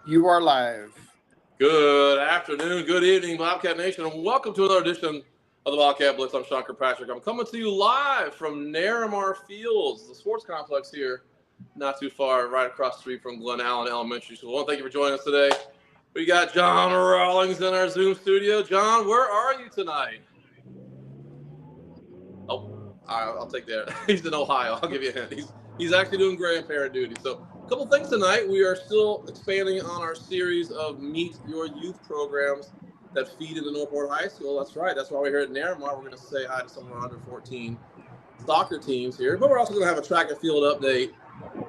You are live. Good afternoon, good evening, Bobcat Nation, and welcome to another edition of the Bobcat Blitz. I'm Sean Kirkpatrick. I'm coming to you live from Naramar Fields, the sports complex here, not too far, right across the street from Glen Allen Elementary School. Well, thank you for joining us today. We got John Rawlings in our Zoom studio. John, where are you tonight? Oh, I'll take that. He's in Ohio. I'll give you a hint. He's actually doing grandparent duty. So, a couple things tonight. We are still expanding on our series of Meet Your Youth programs that feed into Northport High School. That's right. That's why we're here at Naramar. We're going to say hi to some of our under 14 soccer teams here, but we're also going to have a track and field update.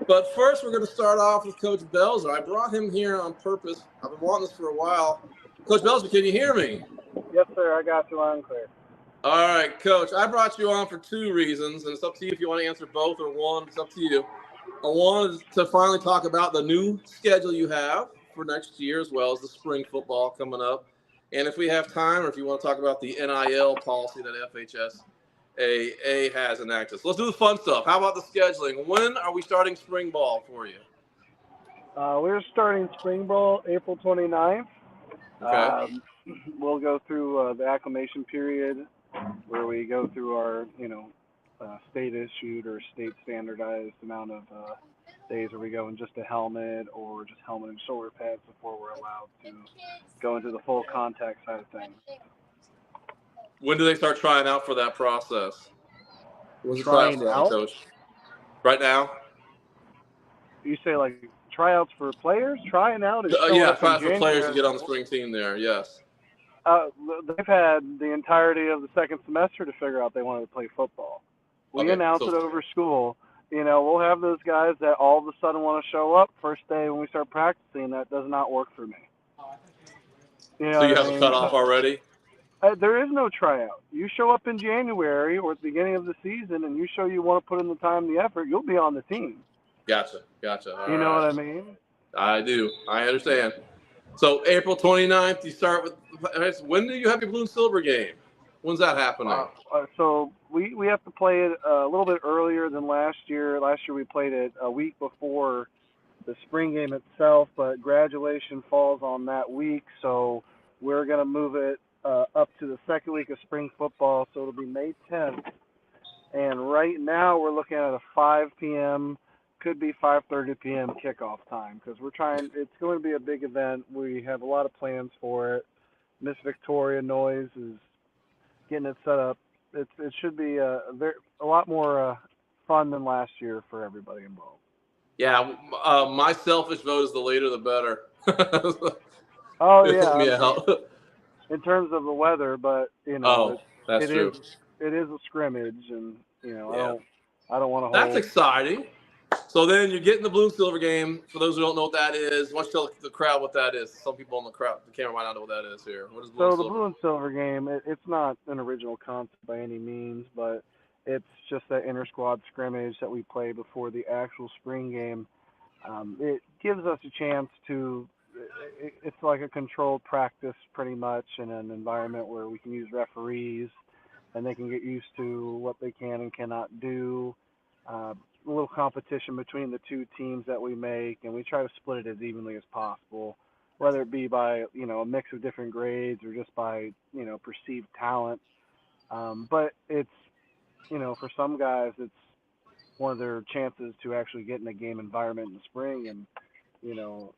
But first, we're going to start off with Coach Belzer. I brought him here on purpose. I've been wanting this for a while. Coach Belzer, can you hear me? Yes, sir. I got you loud and clear. All right, Coach, I brought you on for two reasons, and it's up to you if you want to answer both or one. It's up to you. I wanted to finally talk about the new schedule you have for next year, as well as the spring football coming up. And if we have time, or if you want to talk about the NIL policy that FHSAA has enacted. So let's do the fun stuff. How about the scheduling? When are we starting spring ball for you? We're starting spring ball April 29th. Okay. We'll go through the acclimation period where we go through our, state issued or state standardized amount of days where we go in just a helmet or just helmet and shoulder pads before we're allowed to go into the full contact side of things. When do they start trying out for that process? When's the Trying tryouts out? Coach? Right now? You say like tryouts for players? Trying out is showing Yeah, up in tryouts for players to January. get on the spring team there, yes. They've had the entirety of the second semester to figure out they wanted to play football. We Okay, announce so it over school. We'll have those guys that all of a sudden want to show up first day when we start practicing. That does not work for me. You know So you what I have a mean? cutoff already? There is no tryout. You show up in January or at the beginning of the season and you show you want to put in the time and the effort, you'll be on the team. Gotcha. All You know right. what I mean? I do. I understand. So April 29th, you start with – when do you have your blue and silver game? When's that happening? So we have to play it a little bit earlier than last year. Last year we played it a week before the spring game itself, but graduation falls on that week, so we're going to move it up to the second week of spring football, so it'll be May 10th. And right now we're looking at a 5 p.m., could be 5:30 p.m. kickoff time because we're trying. It's going to be a big event. We have a lot of plans for it. Miss Victoria Noise is getting it set up. It should be a lot more fun than last year for everybody involved. Yeah, my selfish vote is the later the better. Oh Let yeah, me help. in terms of the weather, but Oh, that's it is true. it is a scrimmage, and Yeah. I don't want to That's hold. exciting. So then you're getting the blue and silver game. For those who don't know what that is, why don't you tell the crowd what that is? Some people in the crowd, the camera might not know what that is here. What is blue and So the silver? blue and silver game, it's not an original concept by any means, but it's just that inter squad scrimmage that we play before the actual spring game. It gives us a chance to. It's like a controlled practice, pretty much, in an environment where we can use referees, and they can get used to what they can and cannot do. A little competition between the two teams that we make, and we try to split it as evenly as possible, whether it be by a mix of different grades or just by perceived talent. But it's for some guys, it's one of their chances to actually get in a game environment in the spring, and you know,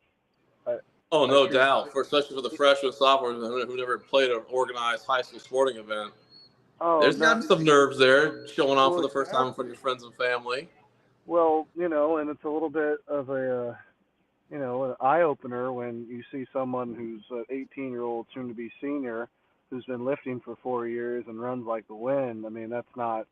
I, Oh, I no treat doubt. Especially for the freshmen, sophomores who never played an organized high school sporting event. oh There's got to no, be some nerves there, showing off for well the first time in front exactly. of your friends and family. Well, and it's a little bit of a an eye opener when you see someone who's an 18-year-old, soon to be senior, who's been lifting for 4 years and runs like the wind. I mean, that's not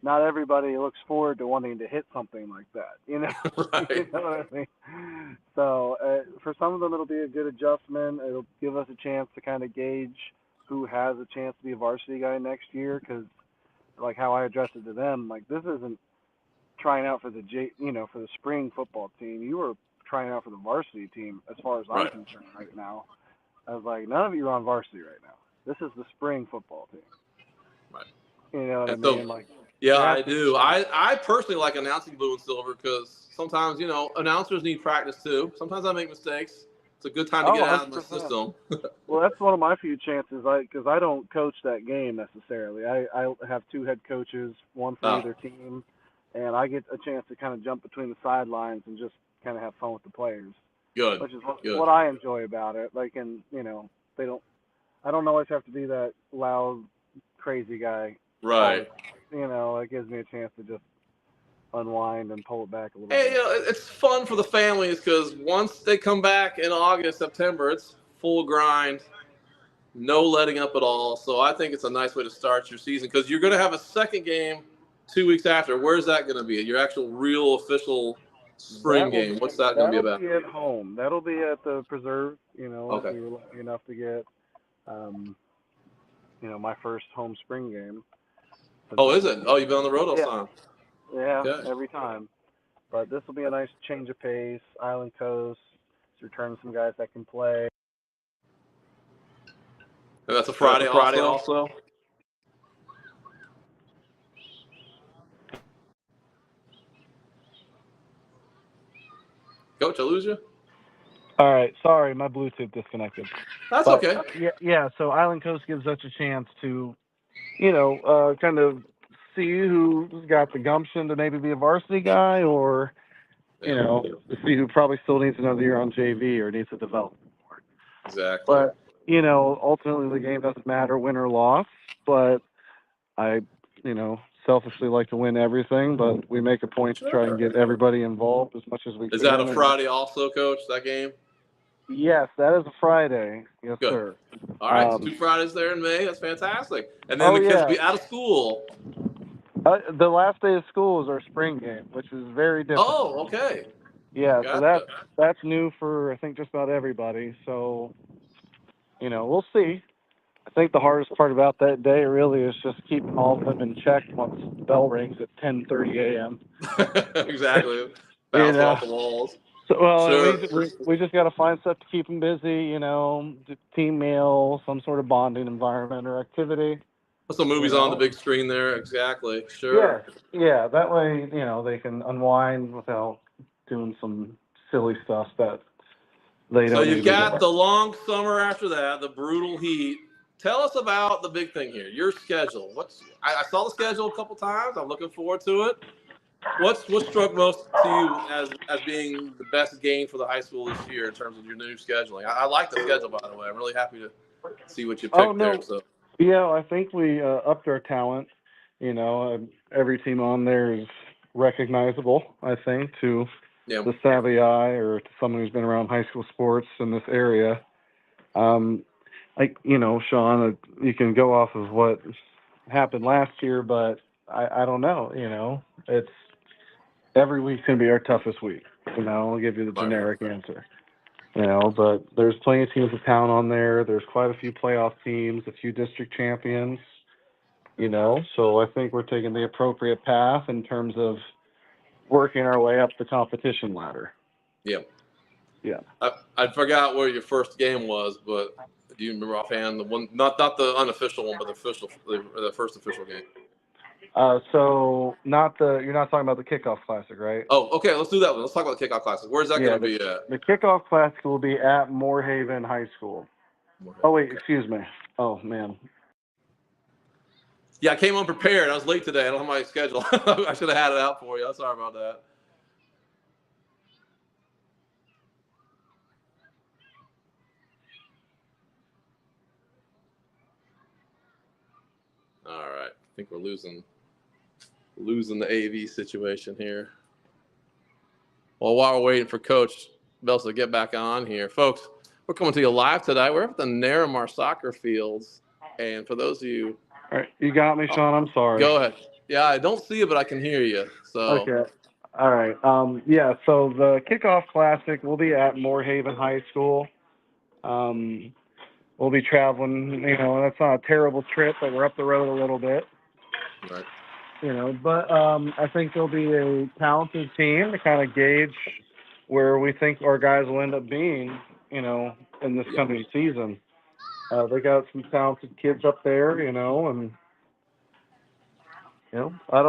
everybody looks forward to wanting to hit something like that. You Right. know what I mean. So for some of them, it'll be a good adjustment. It'll give us a chance to kind of gauge who has a chance to be a varsity guy next year, because like how I addressed it to them, like this isn't trying out for for the spring football team. You were trying out for the varsity team, as far as I'm Right. concerned right now. I was like, none of you are on varsity right now. This is the spring football team. Right. You know what I And so, mean? Like yeah, there has I to be. do. I personally like announcing blue and silver because sometimes, announcers need practice too. Sometimes I make mistakes. It's a good time to get out of my 100%. system. Well, that's one of my few chances, because I don't coach that game necessarily. I have two head coaches, one for Oh, either team, and I get a chance to kind of jump between the sidelines and just kind of have fun with the players, good, which is good. what I enjoy about it. Like, and they don't. I don't always have to be that loud, crazy guy. Right. It gives me a chance to just unwind and pull it back a little Hey, bit. it's fun for the families because once they come back in August, September, it's full grind, no letting up at all. So I think it's a nice way to start your season because you're going to have a second game 2 weeks after. Where's that going to be? Your actual, real, official spring game. What's that going to be That'll about? be at home. That'll be at the preserve. Okay. We were lucky enough to get, my first home spring game. Oh, is it? Oh, you've been on the road all the time. Yeah, Okay. every time. But this will be a nice change of pace. Island Coast, return some guys that can play. And that's a Friday also? Coach, I lose you? All right, sorry, my Bluetooth disconnected. That's okay. Yeah. So Island Coast gives us a chance to, kind of see who's got the gumption to maybe be a varsity guy, or to see who probably still needs another year on JV or needs to develop more. Exactly. But ultimately the game doesn't matter win or loss. But I, selfishly like to win everything, but we make a point to try and get everybody involved as much as we can. Is that a Friday also, Coach, that game? Yes, that is a Friday. Yes, Good. sir. All right, so 2 Fridays there in May. That's fantastic. And then the kids will be out of school. The last day of school is our spring game, which is very different. Oh, okay. Yeah, Gotcha. so that's new for, I think, just about everybody. So, we'll see. I think the hardest part about that day really is just keeping all of them in check once the bell rings at 10:30 a.m. Exactly. Bounce off the walls. So, Sure. we just got to find stuff to keep them busy, team meal, some sort of bonding environment or activity. Put some movies on the big screen there. Exactly. Sure. Yeah. That way, they can unwind without doing some silly stuff that they don't. So you've got the long summer after that, the brutal heat. Tell us about the big thing here, your schedule. I saw the schedule a couple times. I'm looking forward to it. What struck most to you as being the best game for the high school this year in terms of your new scheduling? I like the schedule, by the way. I'm really happy to see what you picked there. So. Yeah, I think we upped our talent. Every team on there is recognizable, I think, to the savvy eye or to someone who's been around high school sports in this area. Sean, you can go off of what happened last year, but I don't know. It's every week's going to be our toughest week. I'll give you the generic answer. But there's plenty of teams in town on there. There's quite a few playoff teams, a few district champions, so I think we're taking the appropriate path in terms of working our way up the competition ladder. Yeah. Yeah. I forgot where your first game was, but do you remember offhand the one, not the unofficial one, but the first official game? So you're not talking about the kickoff classic, right? Oh, okay. Let's do that one. Let's talk about the kickoff classic. Where's that going to be at? The kickoff classic will be at Moorhaven High School. Oh wait, excuse me. Oh man. Yeah, I came unprepared. I was late today. I don't have my schedule. I should have had it out for you. I'm sorry about that. All right. I think we're losing the AV situation here. Well, while we're waiting for Coach Bells to get back on here, folks, we're coming to you live today. We're at the Naramar soccer fields. And for those of you... All right, you got me, Sean. I'm sorry. Go ahead. Yeah, I don't see you, but I can hear you. So. Okay. All right. So the kickoff classic will be at Moorhaven High School. We'll be traveling, that's not a terrible trip, but we're up the road a little bit. Right. But I think there'll be a talented team to kind of gauge where we think our guys will end up being, in this coming season. They got some talented kids up there, and I don't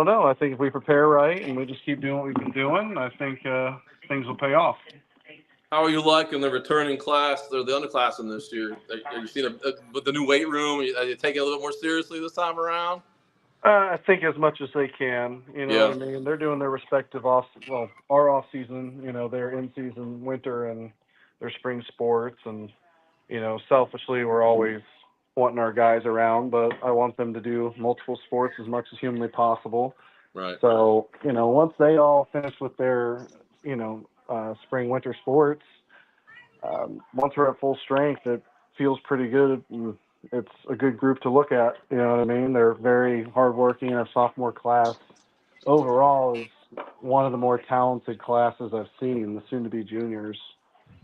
know. I think if we prepare right and we just keep doing what we've been doing, I think things will pay off. How are you liking the returning class or the underclassmen this year? Are you seeing with the new weight room? Are you taking it a little bit more seriously this time around? I think as much as they can. You know Yeah, what I mean? They're doing their respective our off season. Their in season, winter, and their spring sports. And selfishly, we're always wanting our guys around, but I want them to do multiple sports as much as humanly possible. right. So once they all finish with their spring winter sports, once we're at full strength, it feels pretty good. And it's a good group to look at. You know what I mean? They're very hardworking. Our sophomore class overall is one of the more talented classes I've seen, the soon-to-be juniors.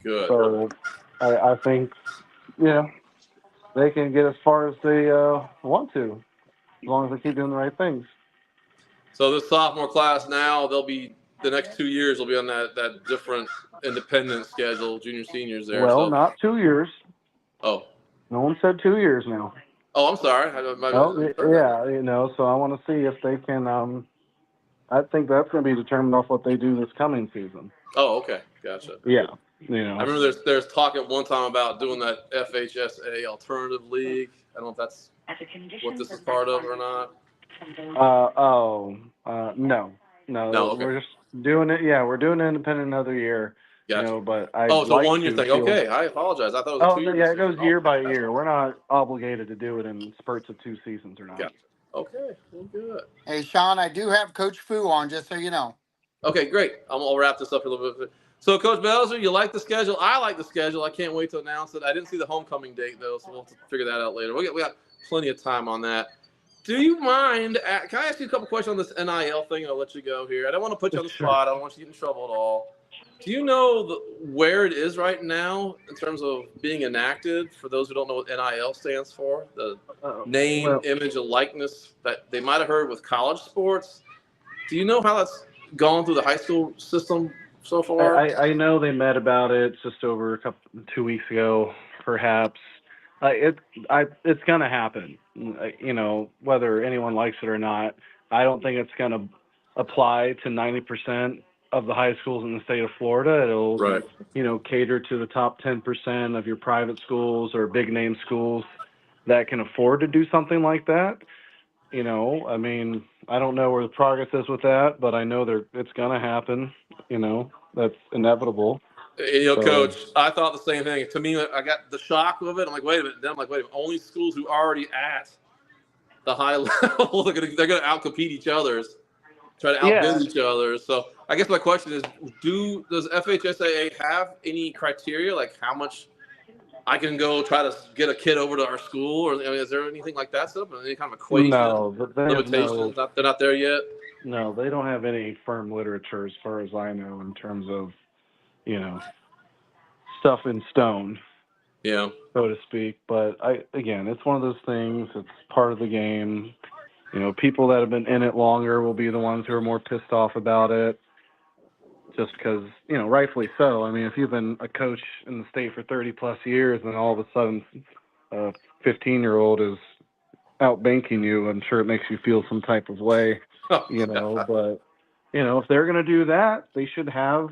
Good. So I think, they can get as far as they want to, as long as they keep doing the right things. So this sophomore class now, they'll be the next 2 years. Will be on that different independent schedule. Junior seniors there. Well, So not 2 years. oh No one said 2 years now. oh, I'm sorry. I Oh, heard that. yeah, so I want to see if they can. I think that's going to be determined off what they do this coming season. Oh, okay, gotcha. Yeah, I remember there's talk at one time about doing that FHSA alternative league. I don't know if that's what this is part of or not. No, No, okay, we're just doing it. Yeah, we're doing it independent another year. gotcha. But I'd Oh, it's a like 1 year to thing. feel. Okay, I apologize. I thought it was a Oh, 2 year yeah, it decision. goes year by Okay, year. We're not obligated to do it in spurts of 2 seasons or not. gotcha. Okay, well, good. Hey, Sean, I do have Coach Fu on, just so you know. Okay, great. I'll wrap this up a little bit. So, Coach Belzer, you like the schedule? I like the schedule. I can't wait to announce it. I didn't see the homecoming date, though, so we'll have to figure that out later. We got plenty of time on that. Do you mind? Can I ask you a couple questions on this NIL thing, and I'll let you go here? I don't want to put you on the spot. I don't want you to get in trouble at all. Do you know where it is right now in terms of being enacted? For those who don't know what NIL stands for, the name, image, and likeness that they might have heard with college sports. Do you know how that's gone through the high school system so far? I know they met about it just over 2 weeks ago, perhaps. It's gonna happen. Whether anyone likes it or not. I don't think it's gonna apply to 90% of the high schools in the state of Florida. It'll Right. Cater to the top 10% of your private schools or big name schools that can afford to do something like that. I mean, I don't know where the progress is with that, but I know it's gonna happen. That's inevitable. Coach, I thought the same thing. To me, I got the shock of it. I'm like, wait a minute. Then I'm like, wait a minute. Only schools who are already at the high level, they're gonna outcompete each other's, try to outbid each other. So I guess my question is, does FHSAA have any criteria, like how much I can go try to get a kid over to our school, or is there anything like that set up? Any kind of equation? No, but limitations? They're not there yet. No, they don't have any firm literature, as far as I know, in terms of stuff in stone. Yeah. So to speak. But it's one of those things. It's part of the game. People that have been in it longer will be the ones who are more pissed off about it. Just because, rightfully so. I mean, if you've been a coach in the state for 30 plus years and all of a sudden a 15-year-old is outbanking you, I'm sure it makes you feel some type of way, but, if they're going to do that, they should have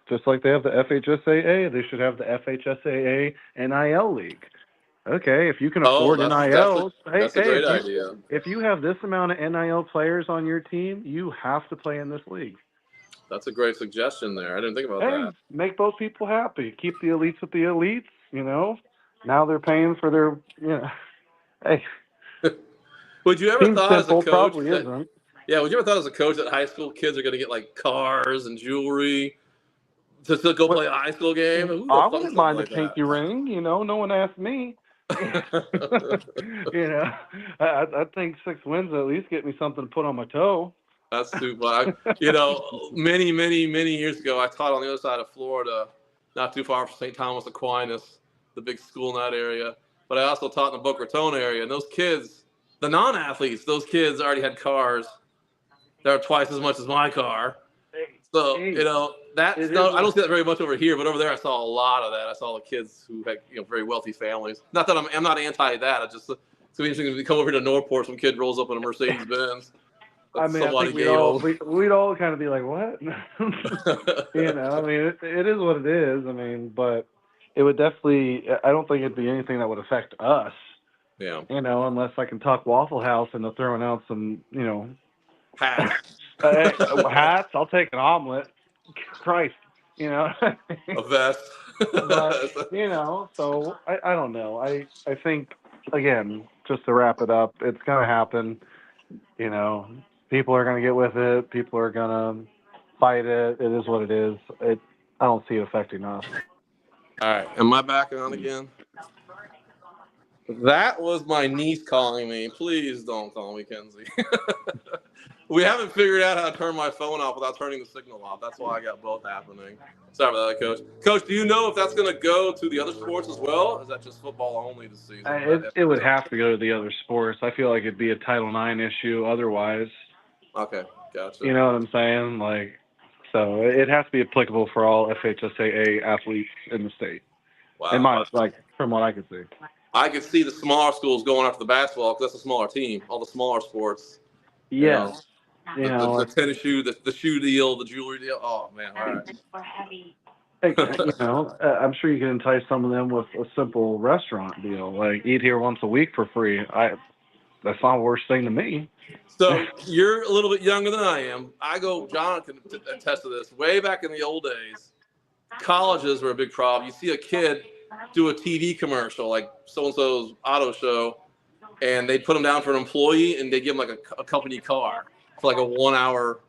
just like they have the FHSAA, they should have the FHSAA NIL League. Okay, if you can afford NIL, that's a great idea. If you have this amount of NIL players on your team, you have to play in this league. That's a great suggestion there. I didn't think about that. Make both people happy. Keep the elites with the elites, Now they're paying for their, Hey. Would you ever thought as a coach probably isn't. Yeah, would you ever thought as a coach that high school kids are going to get like cars and jewelry to go play a high school game? I wouldn't mind a pinky ring, no one asked me. I think 6 wins at least get me something to put on my toe. That's too fun. Many, many, many years ago, I taught on the other side of Florida, not too far from St. Thomas Aquinas, the big school in that area. But I also taught in the Boca Raton area. And those kids, the non-athletes, those kids already had cars that are twice as much as my car. So, I don't see that very much over here. But over there, I saw a lot of that. I saw the kids who had, very wealthy families. Not that I'm not anti that. It's just it's interesting to come over here to Northport, some kid rolls up in a Mercedes-Benz. I mean, I somebody think gave them. we'd all kind of be like, what? I mean, it is what it is. I mean, but it would definitely. I don't think it'd be anything that would affect us. Yeah. Unless I can talk Waffle House into throwing out some, Hats. hats. I'll take an omelet. Christ, A vest. But so I don't know. I think again, just to wrap it up, it's gonna happen. People are gonna get with it. People are gonna fight it. It is what it is. I don't see it affecting us. All right. Am I back on again? That was my niece calling me. Please don't call me, Kenzie. We haven't figured out how to turn my phone off without turning the signal off. That's why I got both happening. Sorry about that, Coach. Coach, do you know if that's going to go to the other sports as well? Or is that just football only this season? It would have to go to the other sports. I feel like it'd be a Title IX issue otherwise. Okay, gotcha. You know what I'm saying? So it has to be applicable for all FHSAA athletes in the state. Wow. From what I could see. I could see the smaller schools going after the basketball because that's a smaller team. All the smaller sports. Yes. The tennis shoe, the shoe deal, the jewelry deal. Oh man, all right. I'm sure you can entice some of them with a simple restaurant deal, like eat here once a week for free. That's not the worst thing to me. So you're a little bit younger than I am. John can attest to this. Way back in the old days, colleges were a big problem. You see a kid do a TV commercial like so-and-so's auto show, and they'd put him down for an employee, and they'd give him like a company car for like a 1 hour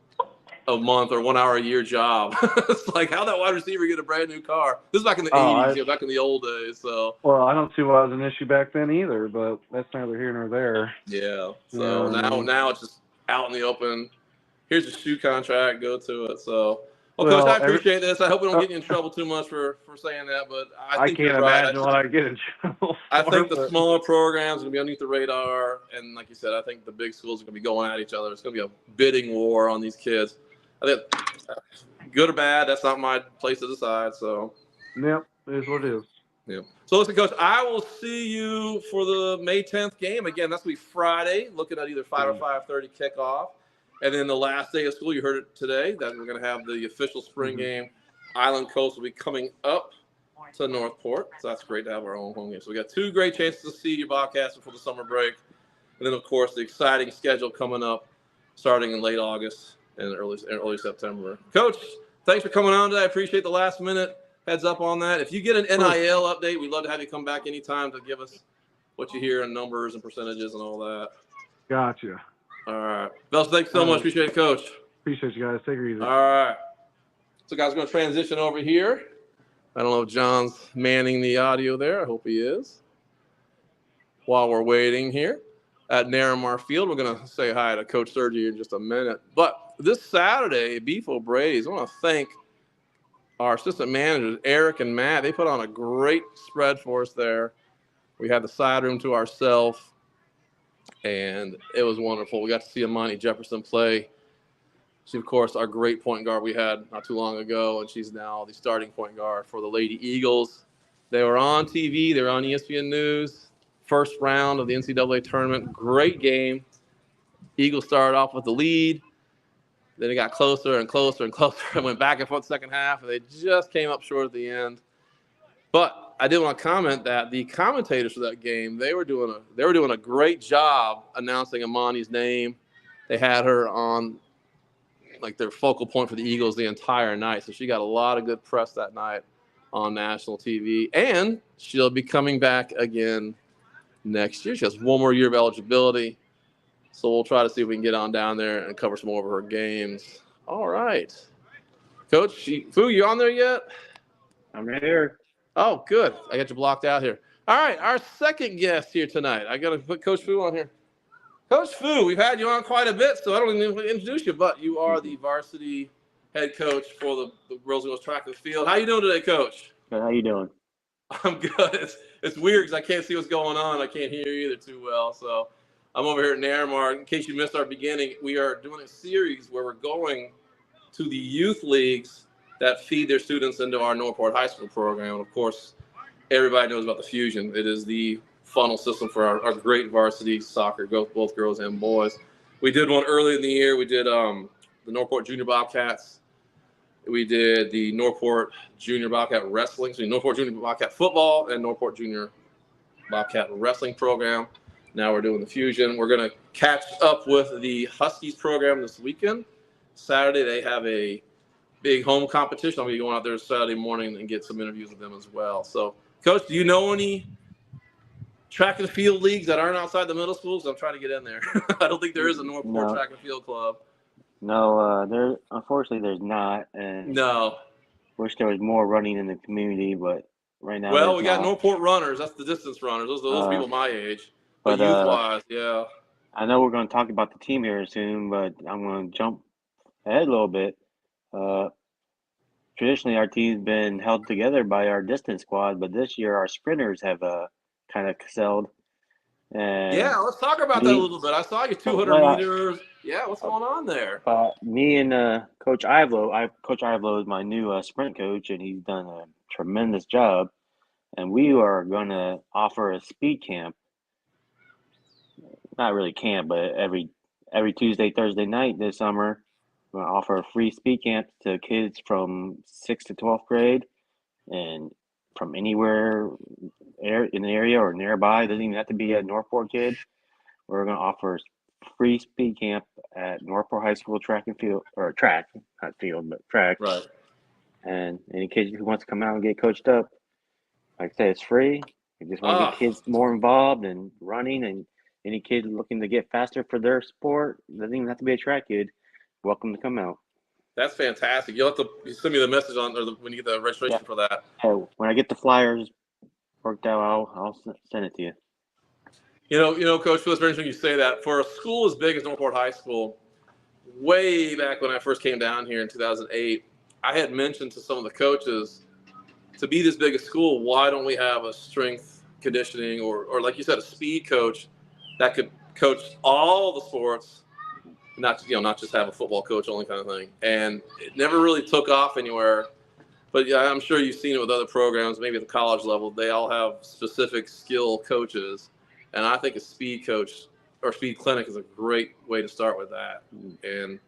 a month or 1 hour a year job. It's like, how'd that wide receiver get a brand new car? This is back in the 80s, back in the old days. So. Well, I don't see why it was an issue back then either, but that's neither here nor there. Yeah. So now it's just out in the open. Here's a shoe contract. Go to it. So. Well, Coach, I appreciate this. I hope we don't get you in trouble too much for saying that, but I think can't imagine what I get in trouble for. I think the smaller programs are going to be underneath the radar, and like you said, I think the big schools are going to be going at each other. It's going to be a bidding war on these kids. I think good or bad, that's not my place to decide. So. Yep, it is what it is. Yeah. So listen, Coach, I will see you for the May 10th game. Again, that's going to be Friday, looking at either 5 or 5:30 kickoff. And then the last day of school, you heard it today, that we're going to have the official spring game. Island Coast will be coming up to Northport. So that's great to have our own home game. So we got 2 great chances to see your Bobcats before the summer break. And then, of course, the exciting schedule coming up starting in late August and early September. Coach, thanks for coming on today. I appreciate the last minute heads up on that. If you get an NIL update, we'd love to have you come back anytime to give us what you hear in numbers and percentages and all that. Gotcha. All right. Bells, thanks so much. Appreciate it, Coach. Appreciate you guys. Take it easy. All right. So, guys, we're going to transition over here. I don't know if John's manning the audio there. I hope he is. While we're waiting here at Naramar Field, we're going to say hi to Coach Sergi in just a minute. But this Saturday, Beefo Braves, I want to thank our assistant managers, Eric and Matt. They put on a great spread for us there. We had the side room to ourselves. And it was wonderful. We got to see Amani Jefferson play. She, of course, our great point guard we had not too long ago, and she's now the starting point guard for the Lady Eagles. They were on TV. They were on ESPN News. First round of the NCAA tournament. Great game. Eagles started off with the lead. Then it got closer and closer and closer and went back and forth second half, and they just came up short at the end. But I did want to comment that the commentators for that game, they were doing a great job announcing Amani's name. They had her on like their focal point for the Eagles the entire night. So she got a lot of good press that night on national TV. And she'll be coming back again next year. She has 1 more year of eligibility. So we'll try to see if we can get on down there and cover some more of her games. All right. Coach, Fu, you on there yet? I'm here. Oh, good. I got you blocked out here. All right, our second guest here tonight. I got to put Coach Fu on here. Coach Fu, we've had you on quite a bit, so I don't even need to introduce you, but you are the varsity head coach for the girls and girls track and field. How you doing today, Coach? Good. How you doing? I'm good. It's weird because I can't see what's going on. I can't hear you either too well, so I'm over here at Naramar. In case you missed our beginning, we are doing a series where we're going to the youth leagues that feed their students into our Northport High School program. Of course, everybody knows about the Fusion. It is the funnel system for our great varsity soccer, both girls and boys. We did one early in the year. We did the Northport Junior Bobcats. We did the Northport Junior Bobcat Wrestling. So Northport Junior Bobcat Football and Northport Junior Bobcat Wrestling program. Now we're doing the Fusion. We're going to catch up with the Huskies program this weekend. Saturday, they have a big home competition. I'll be going out there Saturday morning and get some interviews with them as well. So, Coach, do you know any track and field leagues that aren't outside the middle schools? I'm trying to get in there. I don't think there is a Northport track and field club. No, there. Unfortunately, there's not. And No. wish there was more running in the community, but right now. Well, we got Northport runners. That's the distance runners. Those people my age. But youth-wise, yeah. I know we're going to talk about the team here soon, but I'm going to jump ahead a little bit. Traditionally, our team's been held together by our distance squad, but this year our sprinters have kind of excelled. And yeah, let's talk about that a little bit. I saw you 200 meters. Yeah, what's going on there? Me and Coach Ivlo. Coach Ivlo is my new sprint coach, and he's done a tremendous job. And we are going to offer a speed camp. Not really camp, but every Tuesday, Thursday night this summer, we're going to offer a free speed camp to kids from 6th to 12th grade and from anywhere in the area or nearby. It doesn't even have to be a Northport kid. We're going to offer free speed camp at Northport High School track and field, or track, not field, but track. Right. And any kid who wants to come out and get coached up, like I said, it's free. We just want to get kids more involved and running, and any kid looking to get faster for their sport, doesn't even have to be a track kid, welcome to come out. That's fantastic. You'll have to send me the message when you get the registration for that. When I get the flyers worked out, I'll send it to you. You know, Coach, it's very interesting you say that. For a school as big as Northport High School, way back when I first came down here in 2008, I had mentioned to some of the coaches, to be this big a school, why don't we have a strength conditioning or like you said, a speed coach that could coach all the sports, not just have a football coach only kind of thing. And it never really took off anywhere. But yeah, I'm sure you've seen it with other programs, maybe at the college level. They all have specific skill coaches. And I think a speed coach or speed clinic is a great way to start with that. And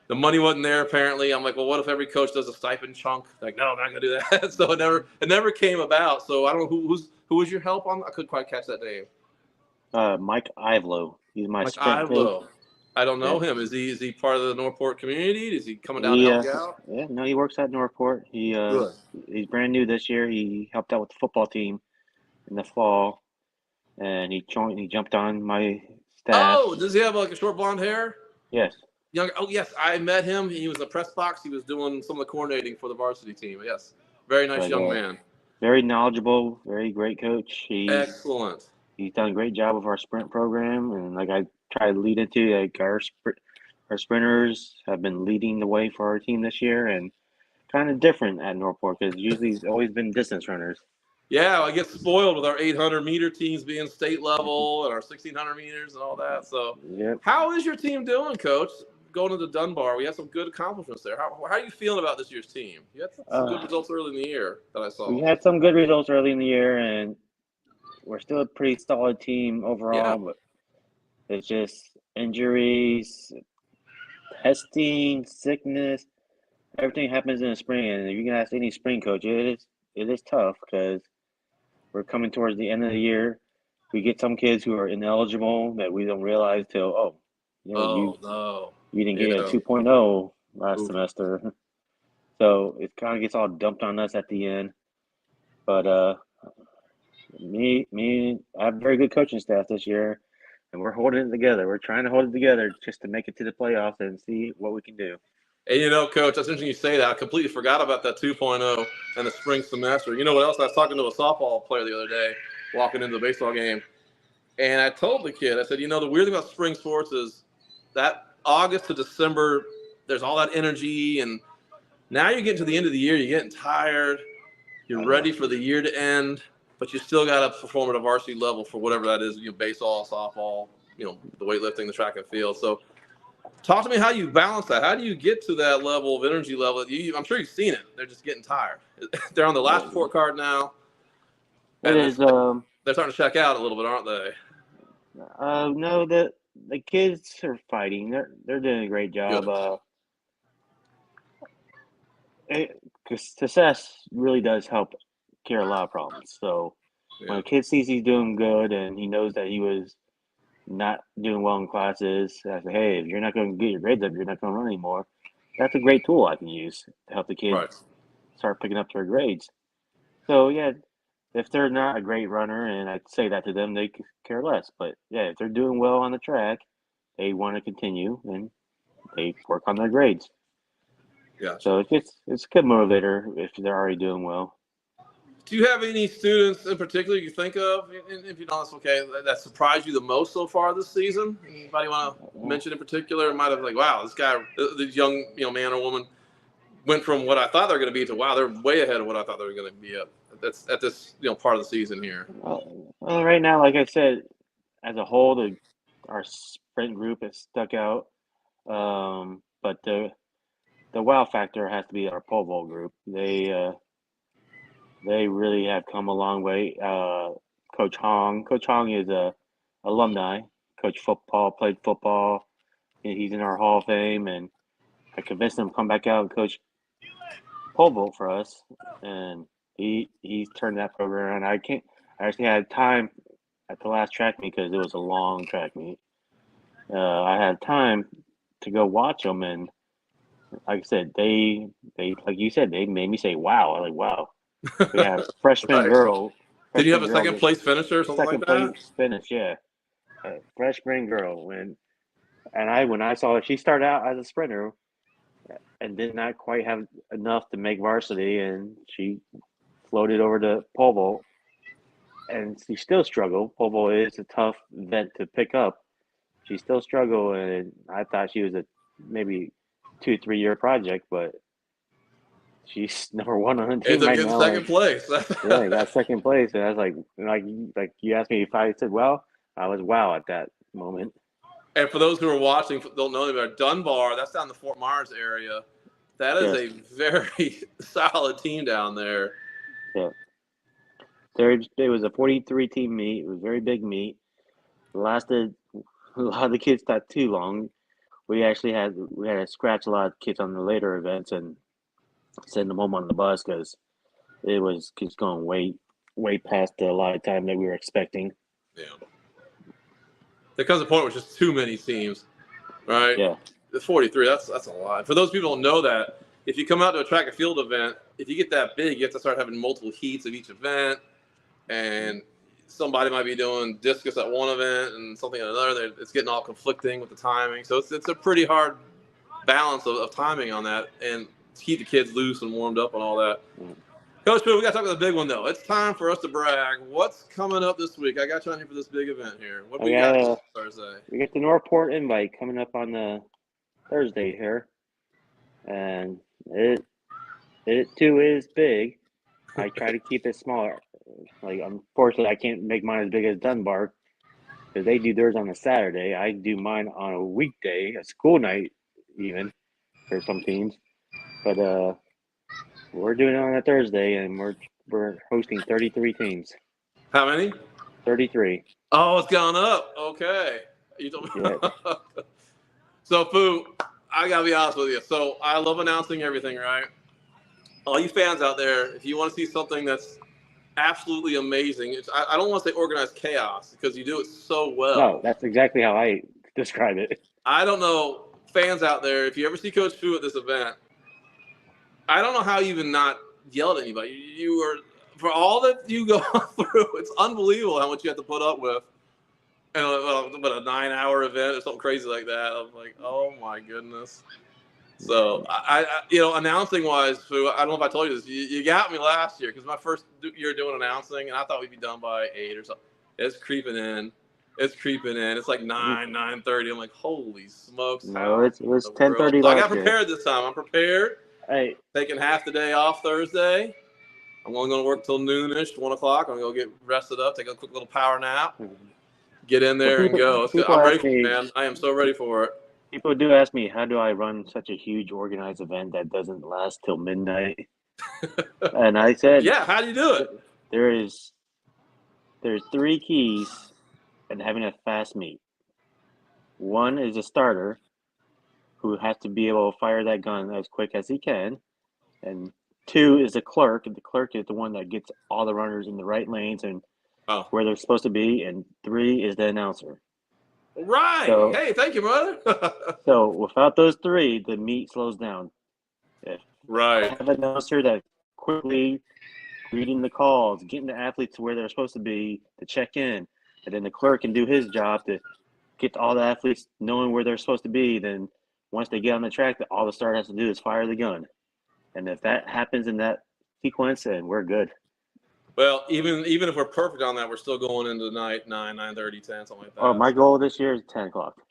the money wasn't there, apparently. I'm like, well, what if every coach does a stipend chunk? Like, no, I'm not going to do that. So it never came about. So I don't know who was your help on? I couldn't quite catch that name. Mike Ivlo. He's my sprint coach. I don't know him. Is he part of the Northport community? Is he coming down to help you out? Yeah, no, he works at Northport. He's brand new this year. He helped out with the football team in the fall, and he jumped on my staff. Oh, does he have like a short blonde hair? Yes. Young. Oh, yes, I met him. He was in the press box. He was doing some of the coordinating for the varsity team. Yes, very nice young man. Very knowledgeable. Very great coach. Excellent. He's done a great job of our sprint program, and like I try to lead into, like our sprinters have been leading the way for our team this year, and kind of different at Northport because usually it's always been distance runners. Yeah, I get spoiled with our 800-meter teams being state level and our 1,600 meters and all that. So, How is your team doing, Coach? Going into Dunbar, we had some good accomplishments there. How are you feeling about this year's team? You had some good results early in the year that I saw. We had some good results early in the year, and we're still a pretty solid team overall, but it's just injuries, testing, sickness, everything happens in the spring. And if you can ask any spring coach, it is tough because we're coming towards the end of the year. We get some kids who are ineligible that we don't realize till, you didn't get a 2.0 last semester. So it kind of gets all dumped on us at the end. But I have a very good coaching staff this year, and we're holding it together. We're trying to hold it together just to make it to the playoffs and see what we can do. And, Coach, that's interesting you say that. I completely forgot about that 2.0 and the spring semester. You know what else? I was talking to a softball player the other day, walking into the baseball game, and I told the kid, I said, the weird thing about spring sports is that August to December, there's all that energy, and now you're getting to the end of the year, you're getting tired, you're ready for the year to end, but you still got to perform at a varsity level for whatever that is, baseball, softball, the weightlifting, the track and field. So talk to me how you balance that. How do you get to that level of energy level? I'm sure you've seen it. They're just getting tired. They're on the last report card now. They're starting to check out a little bit, aren't they? No, the kids are fighting. They're doing a great job. Because success really does help cure a lot of problems. So when a kid sees he's doing good and he knows that he was not doing well in classes, I say, hey, if you're not going to get your grades up, you're not going to run anymore. That's a great tool I can use to help the kid start picking up their grades. So, yeah, if they're not a great runner, and I say that to them, they care less. But, yeah, if they're doing well on the track, they want to continue, and they work on their grades. Yeah. So it's a good motivator if they're already doing well. Do you have any students in particular you think of, and if you don't, that's okay, that surprised you the most so far this season? Anybody want to mention in particular? It might have wow, this guy, this young man or woman went from what I thought they were going to be to wow, they're way ahead of what I thought they were going to be at this part of the season here. Well, right now, like I said, as a whole, our sprint group has stuck out, but the wow factor has to be our pole vault group. They really have come a long way. Coach Hong is a alumni. Coach football, played football. He's in our Hall of Fame, and I convinced him to come back out and coach pole vault for us. And he's turned that program around. I actually had time at the last track meet because it was a long track meet. I had time to go watch them, and like I said, they like you said, they made me say wow. I was like, wow. We had a freshman girl. Did you have a second place finisher or something like that? Second place finish, yeah. A freshman girl. When I saw her, she started out as a sprinter and did not quite have enough to make varsity, and she floated over to pole vault, and she still struggled. Pole vault is a tough event to pick up. She still struggled, and I thought she was a maybe 2-3 year project, but she's number one on the team right now. Second place. Yeah, I got second place, and I was like you asked me if I said well, I was wow at that moment. And for those who are watching, don't know about Dunbar, that's down the Fort Myers area. That is a very solid team down there. Yeah. It was a 43 team meet. It was a very big meet. It lasted a lot of the kids not too long. We had to scratch a lot of kids on the later events and send them home on the bus because it was just going way past a lot of time that we were expecting. Yeah. There comes a point where just too many teams, right? Yeah. The 43, that's a lot. For those people who don't know that, if you come out to a track and field event, if you get that big, you have to start having multiple heats of each event, and somebody might be doing discus at one event and something at another. It's getting all conflicting with the timing. So it's a pretty hard balance of timing on that, and to keep the kids loose and warmed up and all that. Coach Pooh, we got to talk about the big one, though. It's time for us to brag. What's coming up this week? I got you on here for this big event here. What do we got this Thursday? We got the Northport Invite coming up on the Thursday here, and it too is big. I try to keep it smaller. Like, unfortunately, I can't make mine as big as Dunbar because they do theirs on a Saturday. I do mine on a weekday, a school night even for some teams. But we're doing it on a Thursday, and we're hosting 33 teams. How many? 33. Oh, it's gone up. Okay. You told me. Yeah. So, Pooh, I got to be honest with you. So, I love announcing everything, right? All you fans out there, if you want to see something that's absolutely amazing, I don't want to say organized chaos because you do it so well. No, that's exactly how I describe it. I don't know, fans out there, if you ever see Coach Pooh at this event, I don't know how you even not yell at anybody. You are, for all that you go through, it's unbelievable how much you have to put up with. And but a 9-hour event or something crazy like that. I'm like, oh my goodness. So I announcing wise, Pooh, I don't know if I told you this. You got me last year because my first year doing announcing, and I thought we'd be done by 8 or something. It's creeping in. It's like 9:30. I'm like, holy smokes! No, it was 10:30. So I got prepared this time. I'm prepared. Hey, taking half the day off Thursday. I'm only going to work till noonish, 1 o'clock. I'm going to go get rested up, take a quick little power nap, get in there and go. I'm ready for it, man. I am so ready for it. People do ask me, how do I run such a huge organized event that doesn't last till midnight? And I said, yeah, how do you do it? There's 3 keys in having a fast meet. One is a starter who has to be able to fire that gun as quick as he can. And 2 is a clerk, and the clerk is the one that gets all the runners in the right lanes and where they're supposed to be. And 3 is the announcer. Right. So, hey, thank you, brother. So without those 3, the meet slows down. If right. I have an announcer that quickly reading the calls, getting the athletes to where they're supposed to be to check in, and then the clerk can do his job to get all the athletes knowing where they're supposed to be. Then once they get on the track, all the starter has to do is fire the gun. And if that happens in that sequence, then we're good. Well, even if we're perfect on that, we're still going into the night 9:30, 10, something like that. Oh, my goal this year is 10 o'clock.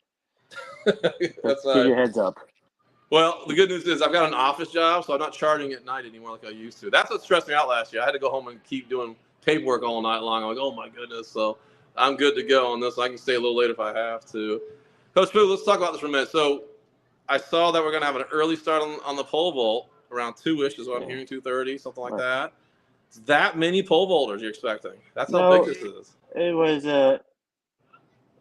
That's give you a heads up. Well, the good news is I've got an office job, so I'm not charging at night anymore like I used to. That's what stressed me out last year. I had to go home and keep doing paperwork all night long. I'm like, oh my goodness. So I'm good to go on this. I can stay a little late if I have to. Coach Pooh, let's talk about this for a minute. So I saw that we're going to have an early start on the pole vault around 2-ish is what I'm hearing, 2:30, something like that. It's that many pole vaulters you're expecting. That's how big this is. It was a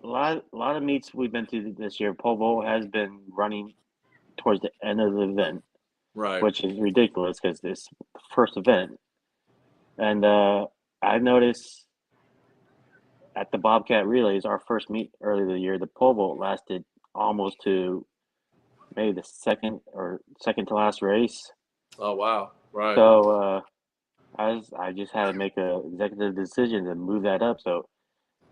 lot of meets we've been to this year. Pole vault has been running towards the end of the event, right? Which is ridiculous because it's the first event. And I've noticed at the Bobcat Relays, our first meet earlier in the year, the pole vault lasted almost to maybe the second to last race. Oh wow! Right. So I just had to make an executive decision to move that up. So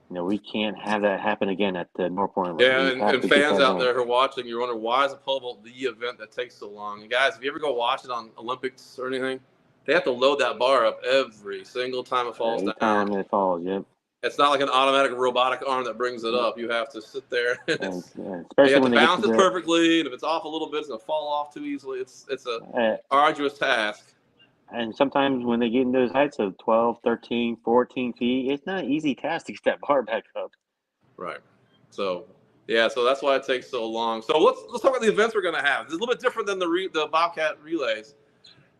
we can't have that happen again at the North Point. Yeah, and fans out there who are watching, you're wondering why is the pole vault the event that takes so long? And guys, if you ever go watch it on Olympics or anything, they have to load that bar up every single time it falls down. Every time it falls, yep. It's not like an automatic robotic arm that brings it up. You have to sit there. Especially you have when to balance it perfectly, and if it's off a little bit, it's going to fall off too easily. It's a arduous task. And sometimes when they get into those heights of 12, 13, 14 feet, it's not an easy task to get that bar back up. Right. So, yeah, so that's why it takes so long. So let's talk about the events we're going to have. It's a little bit different than the Bobcat Relays.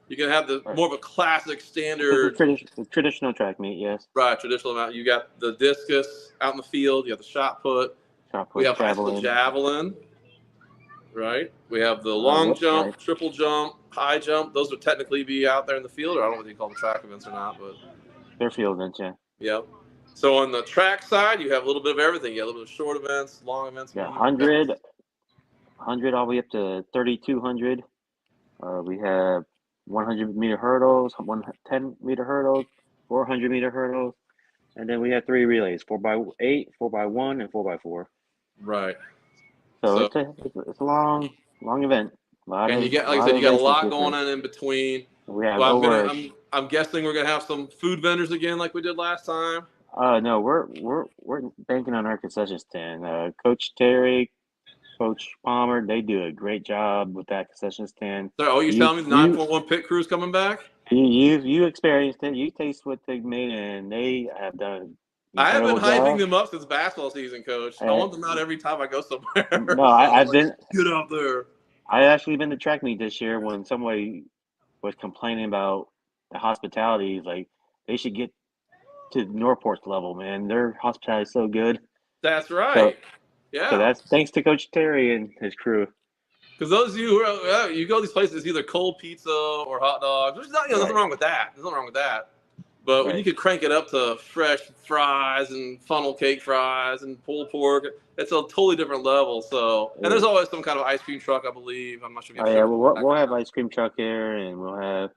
You can have the more of a classic standard. The traditional track meet, yes. Right, traditional amount. You got the discus out in the field. You have the shot put. We have high school javelin. Right. We have the long jump, triple jump, high jump. Those would technically be out there in the field, or I don't know whether you call them track events or not, but they're field events, yeah. Yep. So on the track side, you have a little bit of everything. You have a little bit of short events, long events. Yeah, 100 all the way up to 3,200. We have 100-meter hurdles, 10-meter hurdles, 400-meter hurdles, and then we have 3 relays: 4x8, 4x1, and 4x4. Right. So it's a long event. You got a lot going on in between. We have I'm guessing we're gonna have some food vendors again, like we did last time. No, we're banking on our concession stand. Coach Terry, Coach Palmer, they do a great job with that concession stand. So, you telling me the 941 pit crew's coming back? You experienced it. You taste what they've made, and they have done. I have been hyping them up since basketball season, Coach. I want them out every time I go somewhere. No, I've been. Get out there. I actually been to track meet this year when somebody was complaining about the hospitality. Like they should get to Northport's level, man. Their hospitality is so good. That's right. So that's thanks to Coach Terry and his crew. Because those of you who you go to these places, either cold pizza or hot dogs. There's nothing wrong with that. There's nothing wrong with that. But when you could crank it up to fresh fries and funnel cake fries and pulled pork, it's a totally different level. So, and there's always some kind of ice cream truck, I believe. I'm not sure. We'll have ice cream truck here, and we'll have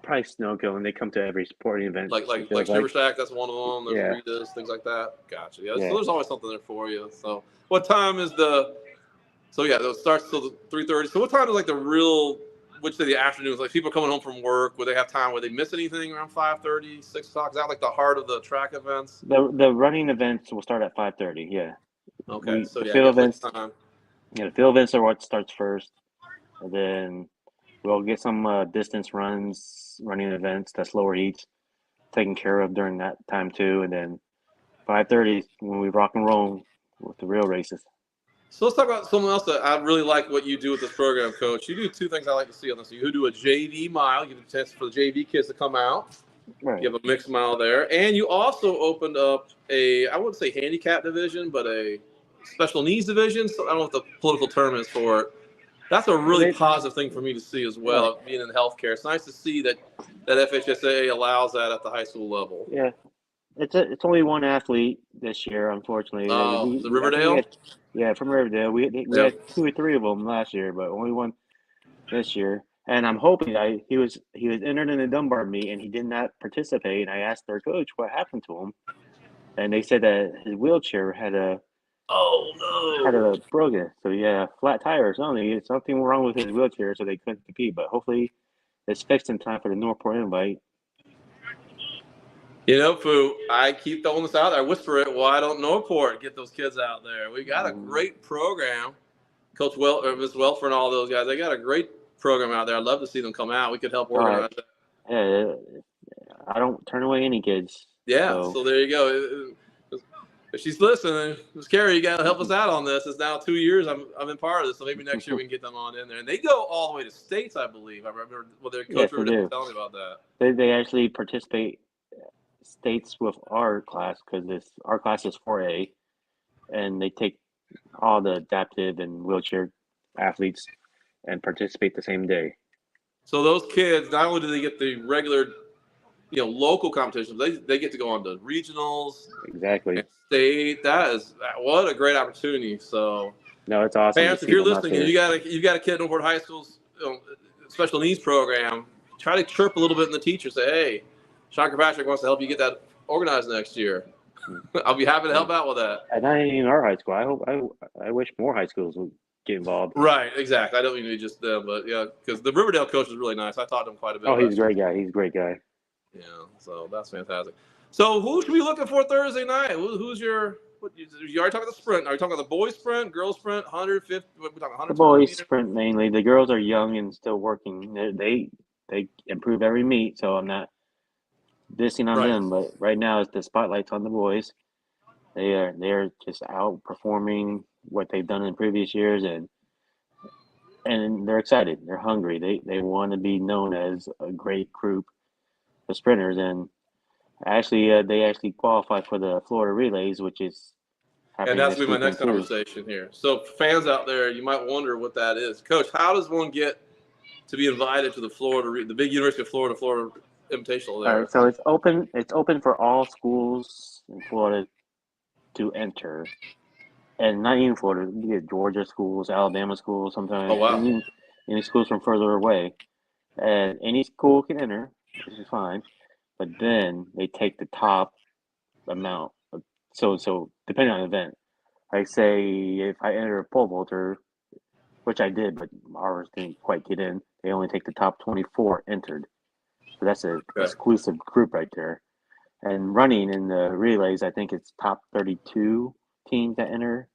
probably snow cone. They come to every sporting event. Like Shiver Shack, that's one of them. There's Rita's, things like that. Gotcha. Yeah. So there's always something there for you. So what time is it starts till 3:30. So what time is like the real, which say the afternoons, like people coming home from work, where they have time, where they miss anything around 5:30, 6 o'clock? Is that like the heart of the track events? The running events will start at 5:30. Yeah. Okay. The field events. The field events are what starts first, and then we'll get some distance running events, that's lower heats, taken care of during that time too, and then 5:30 when we rock and roll with the real races. So let's talk about something else that I really like what you do with this program, Coach. You do 2 things I like to see on this. You do a JV mile. You get a chance for the JV kids to come out. Right. You have a mixed mile there, and you also opened up I wouldn't say handicap division, but a special needs division. So I don't know what the political term is for it. That's a really positive thing for me to see as well, Right. being in healthcare. It's nice to see that FHSA allows that at the high school level. Yeah. It's only one athlete this year, unfortunately. Oh, the I think we Riverdale? had from Riverdale. We Yep. had 2 or 3 of them last year, but only one this year. And I'm hoping he was entered in the Dunbar meet and he did not participate. And I asked their coach what happened to him, and they said that his wheelchair had a broken. So yeah, flat tire or something. It's something wrong with his wheelchair, so they couldn't compete. But hopefully, it's fixed in time for the Northport invite. You know, Pooh, I keep throwing this out there. I whisper it. Why don't Northport get those kids out there? We got a great program. Coach Ms. Welfer and all those guys, they got a great program out there. I'd love to see them come out. We could help organize that. Yeah, I don't turn away any kids. Yeah, so there you go. If she's listening, Ms. Carrie, you got to help us out on this. It's now 2 years I've been part of this, so maybe next year we can get them on in there. And they go all the way to states, I believe. I remember their coach was telling me about that. They actually participate states with our class because our class is 4A, and they take all the adaptive and wheelchair athletes and participate the same day. So those kids, not only do they get the regular, local competitions, they get to go on to regionals. Exactly. State. What a great opportunity. So no, it's awesome. Parents, if you're listening and you got a kid in Newport High School's special needs program, try to chirp a little bit in the teacher. Say, hey, Sean Kirkpatrick wants to help you get that organized next year. I'll be happy to help out with that. And not even our high school. I wish more high schools would get involved. Right, exactly. I don't mean to be just them, but yeah, because the Riverdale coach is really nice. I talked to him quite a bit. Oh, he's a great guy. He's a great guy. Yeah, so that's fantastic. So who should we be looking for Thursday night? Who's your? You already talking about the sprint? Are you talking about the boys sprint, girls sprint, 150? We're talking 100. The boys sprint mainly. The girls are young and still working. They improve every meet, so I'm not dissing on them. But right now, it's the spotlight's on the boys. They're just outperforming what they've done in previous years, and they're excited. They're hungry. They want to be known as a great group of sprinters, and they actually qualify for the Florida Relays, which is happening. And that's going to be my next conversation here. So fans out there, you might wonder what that is. Coach, how does one get to be invited to the big University of Florida Invitational there? All right, so it's open for all schools in Florida to enter. And not even Florida, you get Georgia schools, Alabama schools sometimes. Oh, wow. Any schools from further away. And any school can enter, which is fine. But then they take the top amount. So depending on the event, I say if I enter a pole vaulter, which I did, but ours didn't quite get in, they only take the top 24 entered. So that's an exclusive group right there. And running in the relays, I think it's top 32 teams that enter.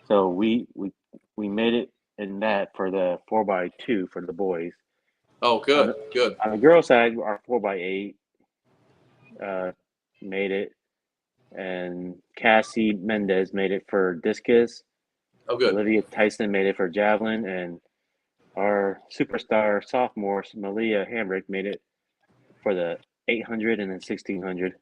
So we made it in that for the 4x2 for the boys. Oh, good. On the girls' side, our 4x8 made it, and Cassie Mendez made it for discus. Oh, good. Olivia Tyson made it for javelin, and our superstar sophomore Malia Hamrick made it for the 800 and the 1600.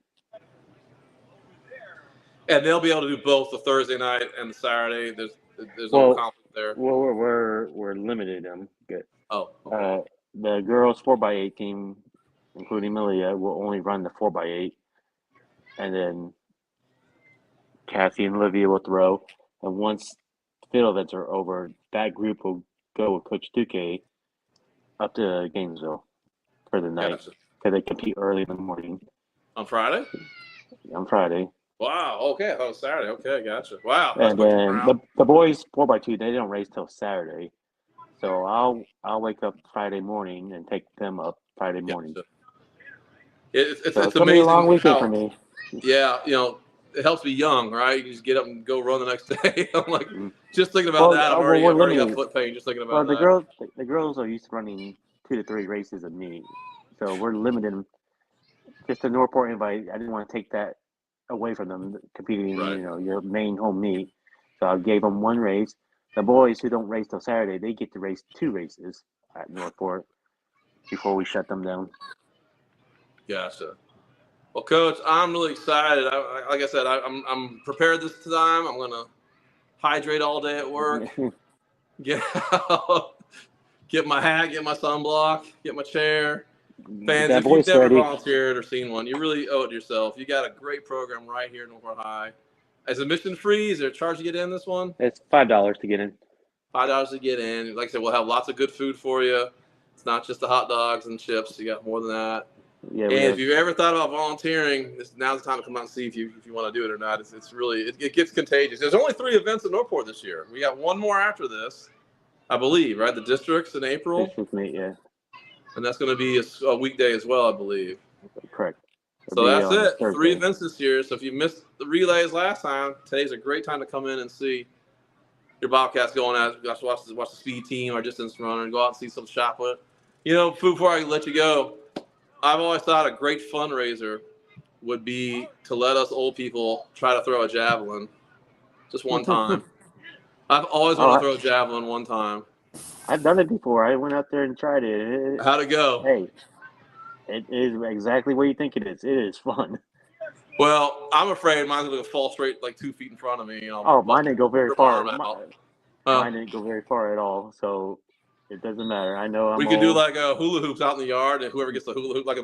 And they'll be able to do both the Thursday night and the Saturday. There's no conflict there. Well, we're limited them. Good. Oh. Okay. The girls 4x8 team, including Malia, will only run the 4x8, and then Kathy and Olivia will throw. And once field events are over, that group will go with Coach Duque up to Gainesville for the night because they compete early in the morning. On Friday? On Friday. Wow. Okay. Oh, Saturday. Okay, gotcha. Wow. And then the boys 4x2, they don't race till Saturday. So I'll wake up Friday morning and take them up Friday morning. It's gonna amazing. Be a long weekend for me. Yeah, it helps be young, right? You just get up and go run the next day. I'm like, just thinking about that. I've already got foot pain just thinking about that. The girls are used to running 2 to 3 races a meet, so we're limited. Just the Northport invite, I didn't want to take that away from them competing in your main home meet, so I gave them 1 race. The boys who don't race till Saturday, they get to race 2 races at Northport before we shut them down. Gotcha. Well, Coach, I'm really excited. Like I said, I'm prepared this time. I'm gonna hydrate all day at work. Get out, get my hat, get my sunblock, get my chair. Fans, if you've never volunteered or seen one, you really owe it to yourself. You got a great program right here at Northport High. Is admission free? Is there a charge to get in this one? It's $5 to get in. $5 to get in. Like I said, we'll have lots of good food for you. It's not just the hot dogs and chips. You got more than that. Yeah, and if you've ever thought about volunteering, now's the time to come out and see if you want to do it or not. It's really it gets contagious. There's only 3 events in Northport this year. We got one more after this, I believe, right? The districts in April. District meet, yeah. And that's going to be a weekday as well, I believe. Correct. So that's it. 3 events this year. So if you missed the relays last time, today's a great time to come in and see your Bobcats going out. Watch the speed team or distance runner and go out and see some shot put. You know, before I let you go, I've always thought a great fundraiser would be to let us old people try to throw a javelin just one time. I've always wanted to throw a javelin one time. I've done it before. I went out there and tried it. How'd it go? Hey, it is exactly what you think it is. It is fun. Well, I'm afraid mine's going to fall straight like 2 feet in front of me. Mine didn't go very far. Mine didn't go very far at all, so it doesn't matter. I know we could do like a hula hoops out in the yard, and whoever gets the hula hoop, like a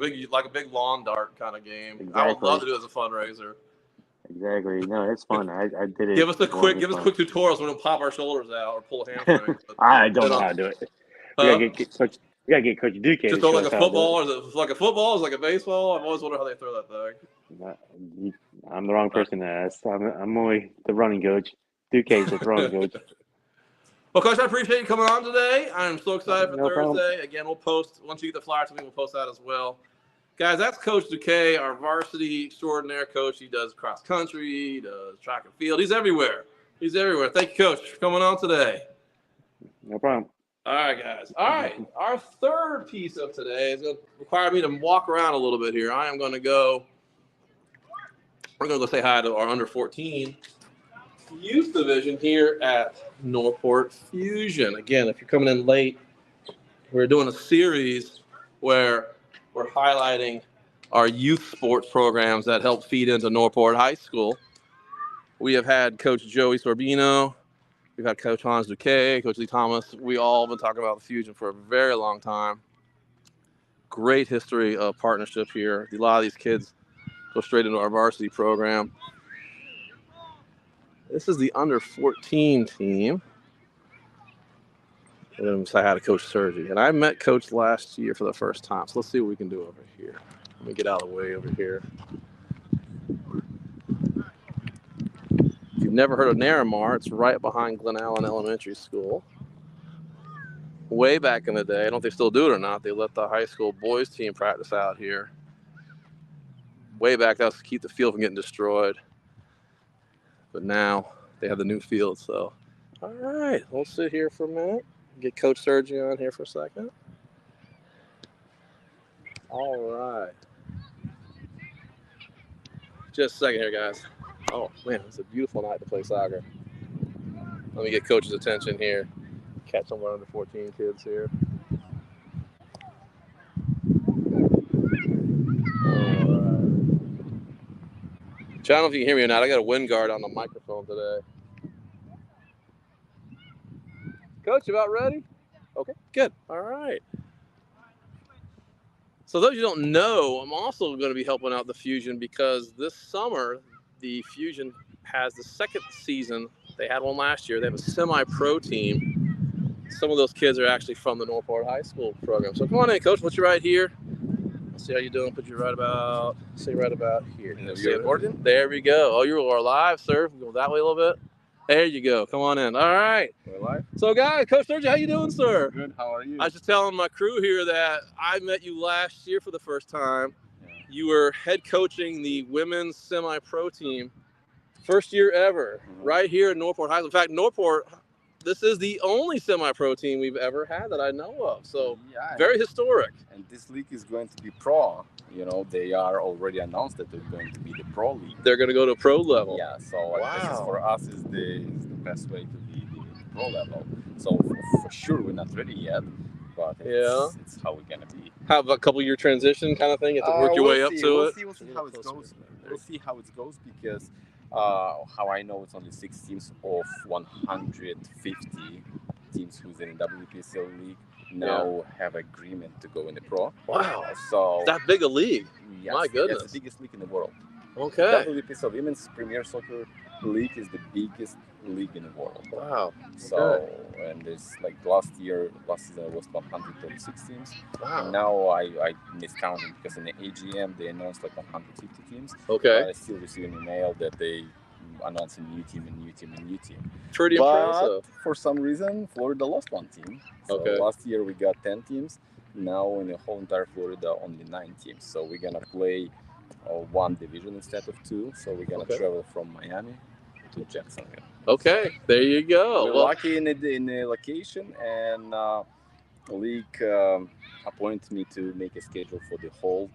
big lawn dart kind of game. Exactly. I would love to do it as a fundraiser. Exactly. No, it's fun. I did it. Give us quick tutorials. We don't pop our shoulders out or pull a hamstring. I don't know how to do it. We gotta get Coach Duque. Just throw like a football, or is it like a football? Is it like a baseball? I've always wondered how they throw that thing. I'm the wrong person to ask. I'm only the running coach. Duque's the throwing coach. Well, Coach, I appreciate you coming on today. I'm so excited for Thursday. Problem. Again, we'll post, once you get the flyer to me, we'll post that as well. Guys, that's Coach Duque, our varsity extraordinaire coach. He does cross country, he does track and field. He's everywhere. Thank you, Coach, for coming on today. No problem. All right, guys. All right. Our third piece of today is going to require me to walk around a little bit here. We're going to go say hi to our under 14 youth division here at Northport Fusion. Again, if you're coming in late, we're doing a series where we're highlighting our youth sports programs that help feed into Northport High School. We have had Coach Joey Sorbino. We've had Coach Hans Duque, Coach Lee Thomas. We all have been talking about the Fusion for a very long time. Great history of partnership here. A lot of these kids go straight into our varsity program. This is the under 14 team. We're going to say hi to Coach Sergi. And I met Coach last year for the first time. So let's see what we can do over here. Let me get out of the way over here. If you've never heard of Narramar, it's right behind Glen Allen Elementary School. Way back in the day, I don't know if they still do it or not, they let the high school boys team practice out here. Way back, that was to keep the field from getting destroyed. But now they have the new field, so. All right, we'll sit here for a minute. Get Coach Sergi on here for a second. All right. Just a second here, guys. Oh, man, it's a beautiful night to play soccer. Let me get Coach's attention here. Catch some of our under 14 kids here. I don't know if you can hear me or not. I got a wind guard on the microphone today. Coach, you about ready? Okay, good. All right. So those you don't know, I'm also going to be helping out the Fusion because this summer, the Fusion has the second season. They had one last year. They have a semi-pro team. Some of those kids are actually from the Northport High School program. So come on in, Coach. Put you right here. See how you doing? Put you right about here. You're recording? There we go. Oh, you are live, sir. Go that way a little bit. There you go. Come on in. All right. We're live. So, guys, Coach Sergi, how you doing, sir? Good. How are you? I was just telling my crew here that I met you last year for the first time. Yeah. You were head coaching the women's semi-pro team, first year ever, right here in Northport High School. In fact, Northport, this is the only semi-pro team we've ever had that I know of. So, very historic. And this league is going to be pro. You know, they are already announced that they're going to be the pro league. They're going to go to pro level. Yeah, so this is for us is the best way to be the pro level. So for sure we're not ready yet, but Yeah. it's how we're gonna be. Have a couple-year transition kind of thing. You have to work your way up to we'll it. See, we'll see how it goes. We'll see how it goes because how I know it's only 6 teams of 150 teams who's in the WPSL league now have agreement to go in the pro. Wow. So that big a league. Yes, My goodness. it's the biggest league in the world. Okay. WPSL Women's Premier Soccer League is the biggest league in the world. Wow. So, and there's like last season it was 136 teams. Wow. And now I miscounted because in the AGM they announced like 150 teams. Okay. But I still receive an email that they announced a new team. Pretty impressive. For some reason, Florida lost one team. So last year we got 10 teams. Now in the whole entire Florida, only 9 teams. So we're gonna play one division instead of 2. So we're gonna travel from Miami to Jacksonville. Okay, there you go. We're lucky in the location, and the league appointed me to make a schedule for the whole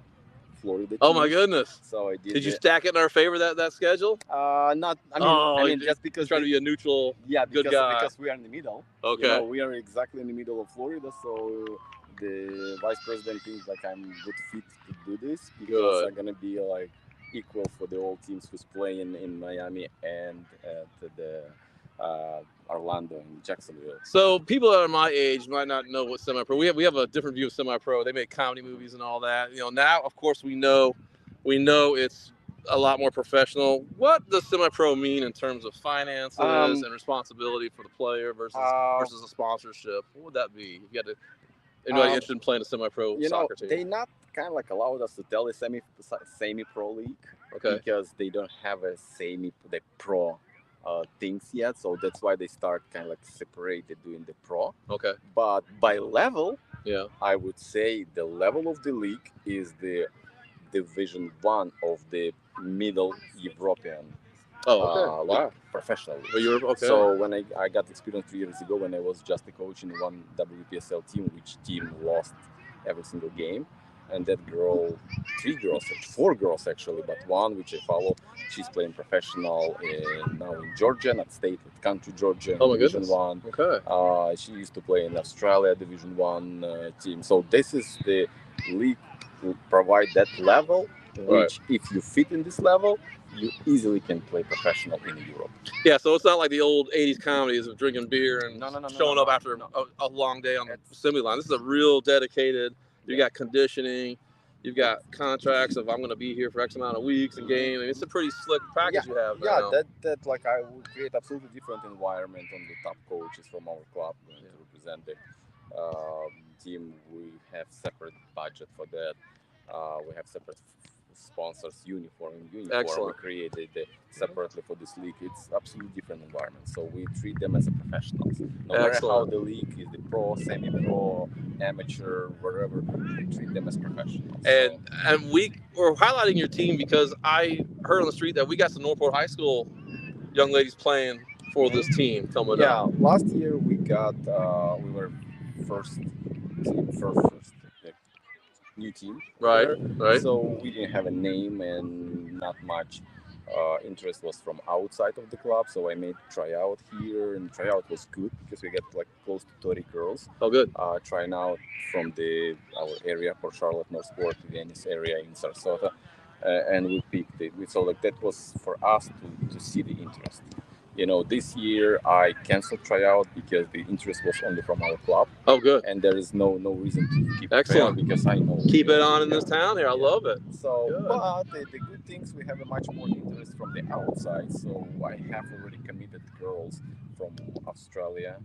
Florida team. Oh my goodness! So I did. Did you stack it in our favor that schedule? Not. I mean, just because trying to be a neutral, good guy. Because we are in the middle. Okay. We are exactly in the middle of Florida, so the vice president thinks like I'm good fit to do this because I'm gonna be like equal for the all teams who's playing in Miami and at the Orlando and Jacksonville. So people that are my age might not know what semi-pro. We have a different view of semi-pro. They make comedy movies and all that. Now of course we know it's a lot more professional. What does semi-pro mean in terms of finances and responsibility for the player versus a sponsorship? What would that be? If you had to, anybody interested in playing a semi-pro soccer team? They not kind of like allowed us to tell the semi-pro league because they don't have a the pro things yet, so that's why they start kind of like separated doing the pro. Okay. But by level, I would say the level of the league is the Division 1 of the Middle European league, professional league. So when I got experience 3 years ago when I was just a coach in one WPSL team, which team lost every single game. And that girl, 4 girls actually, but one which I follow, she's playing professional now in Georgia, not state, but country Georgia, Division 1. Okay. She used to play in Australia Division 1 team. So this is the league will provide that level, which if you fit in this level, you easily can play professional in Europe. Yeah, so it's not like the old 80s comedies of drinking beer and showing up after a long day on the assembly line. This is a real dedicated. You got conditioning, you've got contracts of I'm going to be here for X amount of weeks and game. I mean, it's a pretty slick package you have now. Yeah, that like I would create absolutely different environment on the top coaches from our club to represent the team. We have separate budget for that. We have separate sponsors, uniform. Excellent. We created separately for this league. It's absolutely different environment. So we treat them as a professionals. No matter how the league is, the pro, semi-pro, amateur, wherever, we treat them as professionals. And we're highlighting your team because I heard on the street that we got some Northport High School young ladies playing for this team coming up. Yeah, last year we got we were first new team. Right. So we didn't have a name and not much interest was from outside of the club. So I made tryout here, and tryout was good because we got like close to 30 girls. Oh, good. Trying out from our area, Port Charlotte, Northport, Venice area in Sarasota, and we picked it. So like that was for us to see the interest. This year I canceled tryout because the interest was only from our club. Oh, good. And there is no reason to keep Excellent because I know keep it on in this town here. I love it. So, but the good things we have a much more interest from the outside. So I have already committed girls from Australia,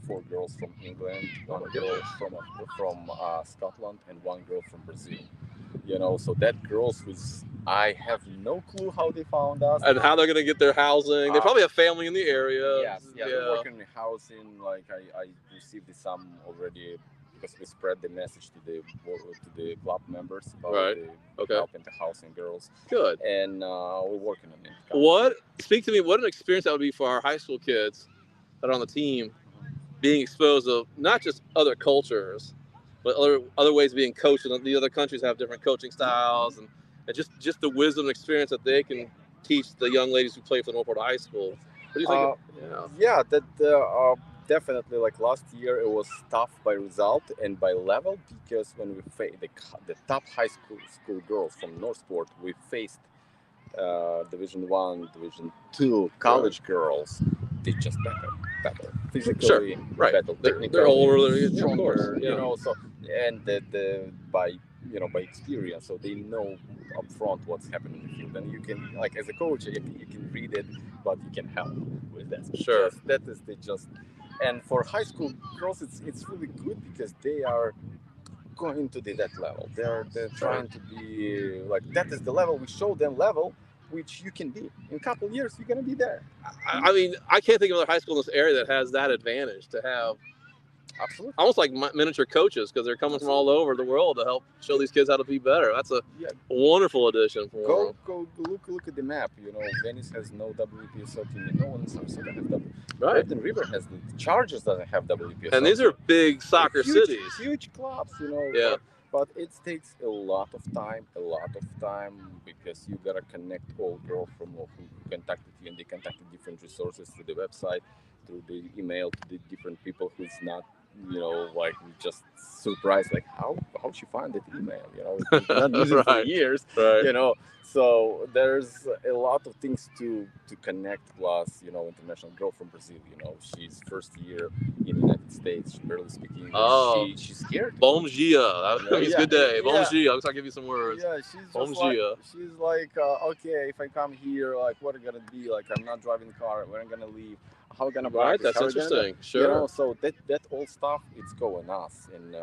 4 girls from England, 1 girl from Scotland, and 1 girl from Brazil. So that girls who's I have no clue how they found us and how they're going to get their housing. They probably have family in the area. Yes, they're working in the housing. Like I received some already because we spread the message to the club members about helping the housing girls. Good. And we're working on it. Speak to me. What an experience that would be for our high school kids that are on the team, being exposed to not just other cultures, but other ways of being coached. And the other countries have different coaching styles, and just the wisdom and experience that they can teach the young ladies who play for Northport High School. What do you think? definitely, like last year, it was tough by result and by level because when we faced the top high school girls from Northport, we faced Division One, Division Two college girls. They just better physically, better technically, they're older, stronger, of course, you know. So and the by by experience, so they know upfront what's happening in the field, and you can like as a coach, you can read it, but you can help with that. Sure, that is the just. And for high school girls, it's really good because they are going to that level. They're trying to be like that is the level we show them level which you can be in a couple of years. You're gonna be there. I mean, I can't think of another high school in this area that has that advantage to have absolutely almost like miniature coaches because they're coming from all over the world to help show these kids how to be better. That's a wonderful addition for them. Go look at the map. You know, Venice has no WPSL team. No one in Sarasota has WPSL. Right. Redden River has the Chargers doesn't have WPSL. And these are big soccer cities, huge clubs. You know. Yeah. But it takes a lot of time because you gotta connect all girls from who contacted you, and they contacted different resources through the website, through the email, to the different people who's not, like just surprised, like how she find that email, not using it for years, right. So there's a lot of things to connect. Plus, international girl from Brazil, she's first year in the United States, she barely speaks English. Oh. She's scared. Bom dia. That means good day. Bom dia. I'm gonna give you some words. Yeah, she's Bom just dia. she's like, okay, if I come here, like, what are gonna be? Like, I'm not driving the car. When I'm gonna leave? How gonna practice? Right, that's interesting. Sure. So that all stuff, it's going us, and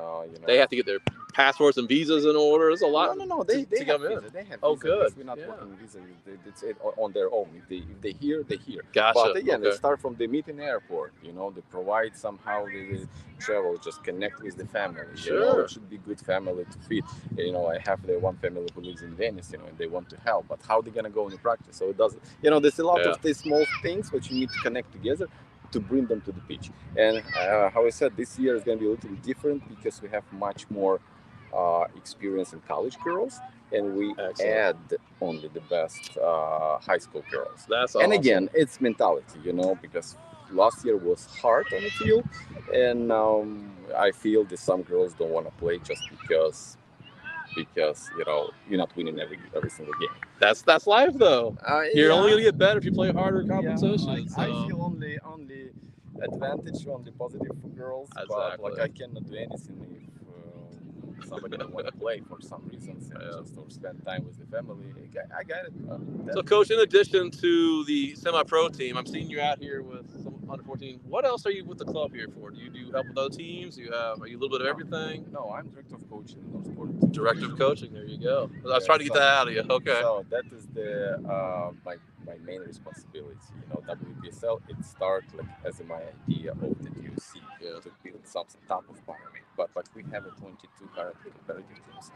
they have to get their passports and visas in order. There's a lot. No. They have visa. They have. Oh, visa. good. We're not working visa. It's on their own. If they hear, they hear. Gotcha. But again, they start from the meeting airport. They provide somehow the travel. Just connect with the family. Sure. It should be good family to feed. I have the one family who lives in Venice. And they want to help, but how they gonna go in practice? So it doesn't. There's a lot of these small things which you need to connect together to bring them to the pitch. And how I said, this year is going to be a little different because we have much more experience in college girls, and we add only the best high school girls. That's awesome. And again, it's mentality, because last year was hard on the field, and I feel that some girls don't want to play just because you're not winning every single game. That's life, though. You're only gonna get better if you play harder competitions. I feel only advantage, only positive for girls. Exactly. But I cannot do anything if somebody don't want to play for some reasons, and just or spend time with the family. I got it. So, Coach, in addition to the semi-pro team, I'm seeing you out here with some under 14. What else are you with the club here for? Do you help with other teams? Are you a little bit of everything? No, I'm director of coaching in Northport. Director of coaching. There you go. I was trying to get that out of you. Okay. So that is the my main responsibility. WPSL, it started as my idea of the DUC to build something top of pyramid. But we have 22 currently competitive teams.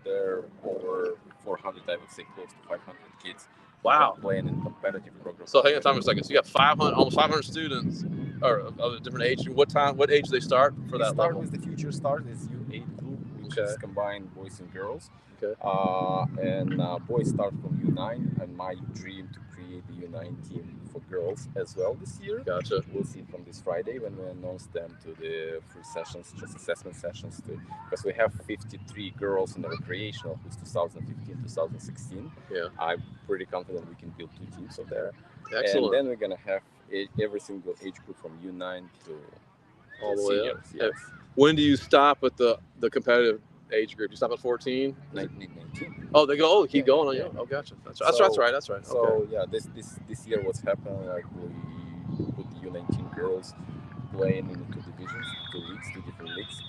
There are over 400, I would say, close to 500 kids. Wow. Playing in competitive programs. So hang on time a second. So you got almost 500 students, or of a different age. What age do they start for that level? With the future start is U8 group, which is combined boys and girls. Okay. And boys start from U9, and my dream to create the U9 team for girls as well this year. Gotcha. We'll see from this Friday when we announce them to the free sessions, just assessment sessions, because we have 53 girls in the recreational, who's 2015, 2016. Yeah. I'm pretty confident we can build 2 teams of there. Excellent. And then we're gonna have every single age group from U9 to all the way up. Yes. When do you stop at the competitive age group? You stop at 14? 19. Oh, they go. Keep going on. Yeah. Oh, gotcha. That's right. So this year, what's happened? Like we put the U19 girls playing in 2 divisions, 2 leagues, 2 different leagues.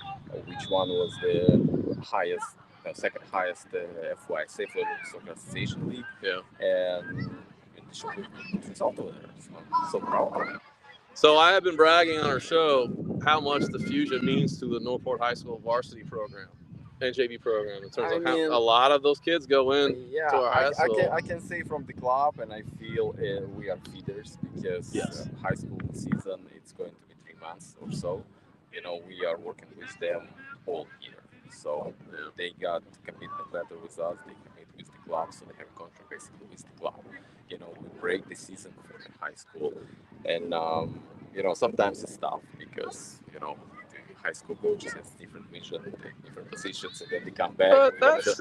Which one was the highest, second highest FYSA for the Soccer Association League? Yeah. And it showed good result over there. So I'm so proud of it. So I have been bragging on our show how much the Fusion means to the Northport High School varsity program and JV program in terms of how a lot of those kids go in to our high school. I can say from the club, and I feel we are feeders because high school season, it's going to be 3 months or so. We are working with them all year. So they got commitment letter with us, they commit with the club, so they have a contract basically with the club. We break the season for the high school, and sometimes it's tough because the high school coaches has different vision, different positions, and then they come back. But that's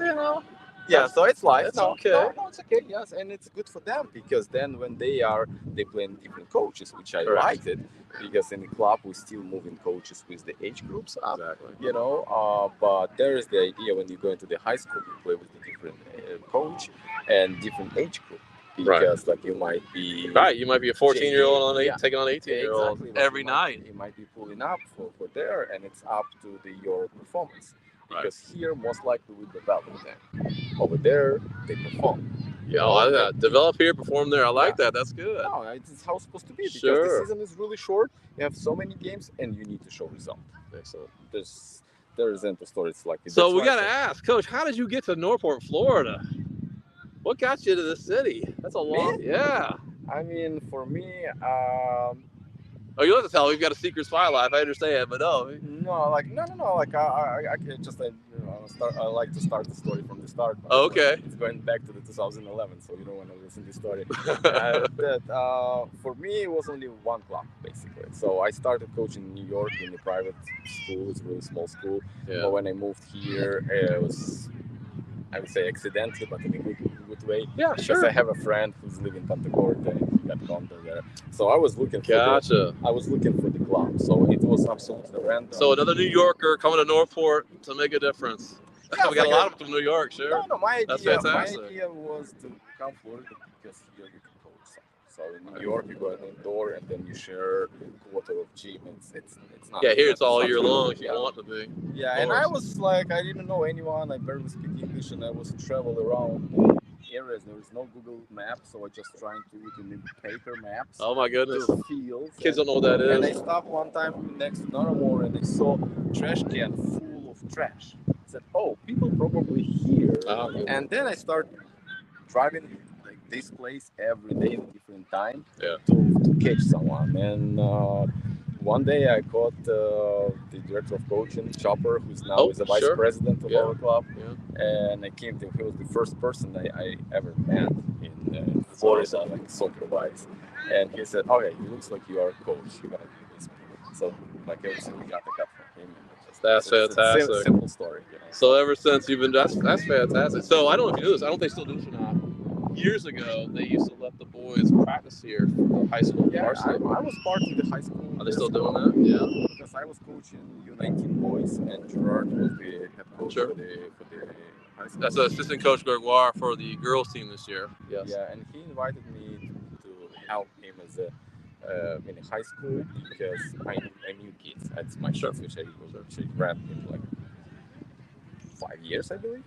yeah, so it's life. It's okay. No, it's okay. Yes, and it's good for them because then when they play in different coaches, which I Correct. liked it because in the club we still moving coaches with the age groups up. Exactly. But there is the idea when you go into the high school, you play with a different coach and different age group. Because you might be you might be a 14-year-old taking on an 18-year-old exactly, every night. You might be pulling up for there, and it's up to your performance. Because here, most likely, we develop them. Over there, they perform. Yeah, develop here, perform there. I like that. That's good. No, it's how it's supposed to be. Because the season is really short. You have so many games, and you need to show results. So there isn't a story. It's like so we got to ask, Coach, how did you get to Northport, Florida? What got you to the city? That's a long. Yeah. I mean, for me. Oh, you have to tell. We've got a secret spy life. I understand, but no. No. Like I can just I like to start the story from the start. Okay. It's going back to the 2011, so you don't want to listen to the story. For me, it was only one club basically. So I started coaching in New York in a private school. It's a really small school. Yeah. But when I moved here, it was, I would say, accidentally, but in a good way. Yeah, because I have a friend who's living in Punta Gorda and he got contact there. So I was looking for the club. So it was absolutely random. So another New Yorker coming to Northport to make a difference. Yeah, we got a lot of them from New York, sure. No, my idea was to come Florida because here you can coach. So in New York, you go indoor and then you share a quarter of gym. It's not. Yeah, here it's all year long if you want to be. Yeah, and I was like, I didn't know anyone. I barely speak English, and I was travel around areas. There was no Google Maps, so I just trying to look in paper maps. Oh my goodness! Fields. Kids don't know what that is. And I stopped one time next to Noramore, and I saw trash can full of trash. I said, "Oh, people probably here." And then I started driving this place every day at a different time to catch someone. And one day I caught the director of coaching, Chopper, who's now is the vice president of our club. Yeah. And I came to him. He was the first person I ever met in Florida, like soccer-wise. And he said, "Oh yeah, it looks like you are a coach. You're gonna do this." So everything we got from him. That's fantastic. It's a simple story. So ever since you've been, that's fantastic. So I don't know if you knew this. I don't know if they still do this or not. Years ago, they used to let the boys practice here for high school. Yeah, I was part of the high school. Are they still doing that? Yeah. Because I was coaching U19 boys, and Gerard was the head coach for the high school. That's assistant coach Gregoire for the girls team this year. Yes. Yeah, and he invited me to help him as in high school because I knew kids. That's my kids, which I ran in like 5 years, I believe.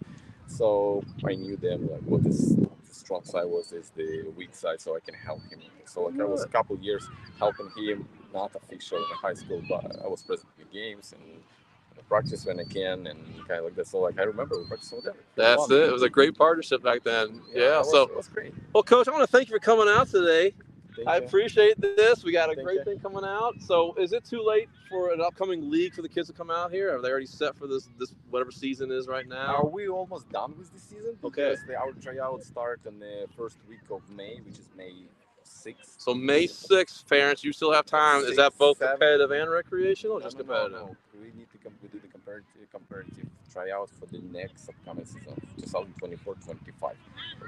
So I knew them like what is strong side is the weak side, so I can help him. So I was a couple of years helping him, not official in high school, but I was present in the games and practice when I can, and kind of like that. So I remember we practiced with them. That's it. It was a great partnership back then. Yeah. It was great. Well, Coach, I want to thank you for coming out today. I appreciate this. We got a great thing coming out. So is it too late for an upcoming league for the kids to come out here? Are they already set for this whatever season is right now? Are we almost done with the season? Because our tryouts start in the first week of May, which is May 6th. So May 6th, parents, you still have time. Is that both competitive and recreational, or just competitive? No. We need to do the comparative tryouts for the next upcoming season, 2024-25.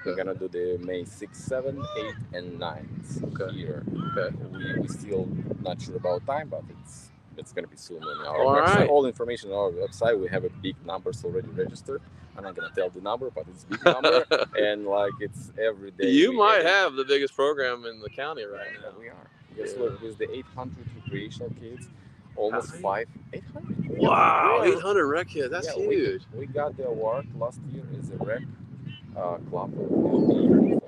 We're gonna do the May 6th, 7th, 8th, and 9th here. Okay. We still not sure about time, but it's gonna be soon on our website. All information on our website. We have a big numbers already registered. I'm not gonna tell the number, but it's a big number, and it's every day. You might have the biggest program in the county right now. We are. Yes, look, with the 800 recreational kids. Almost 800. Wow, 800 rec kids. That's huge. We got the award last year as a rec club of the year.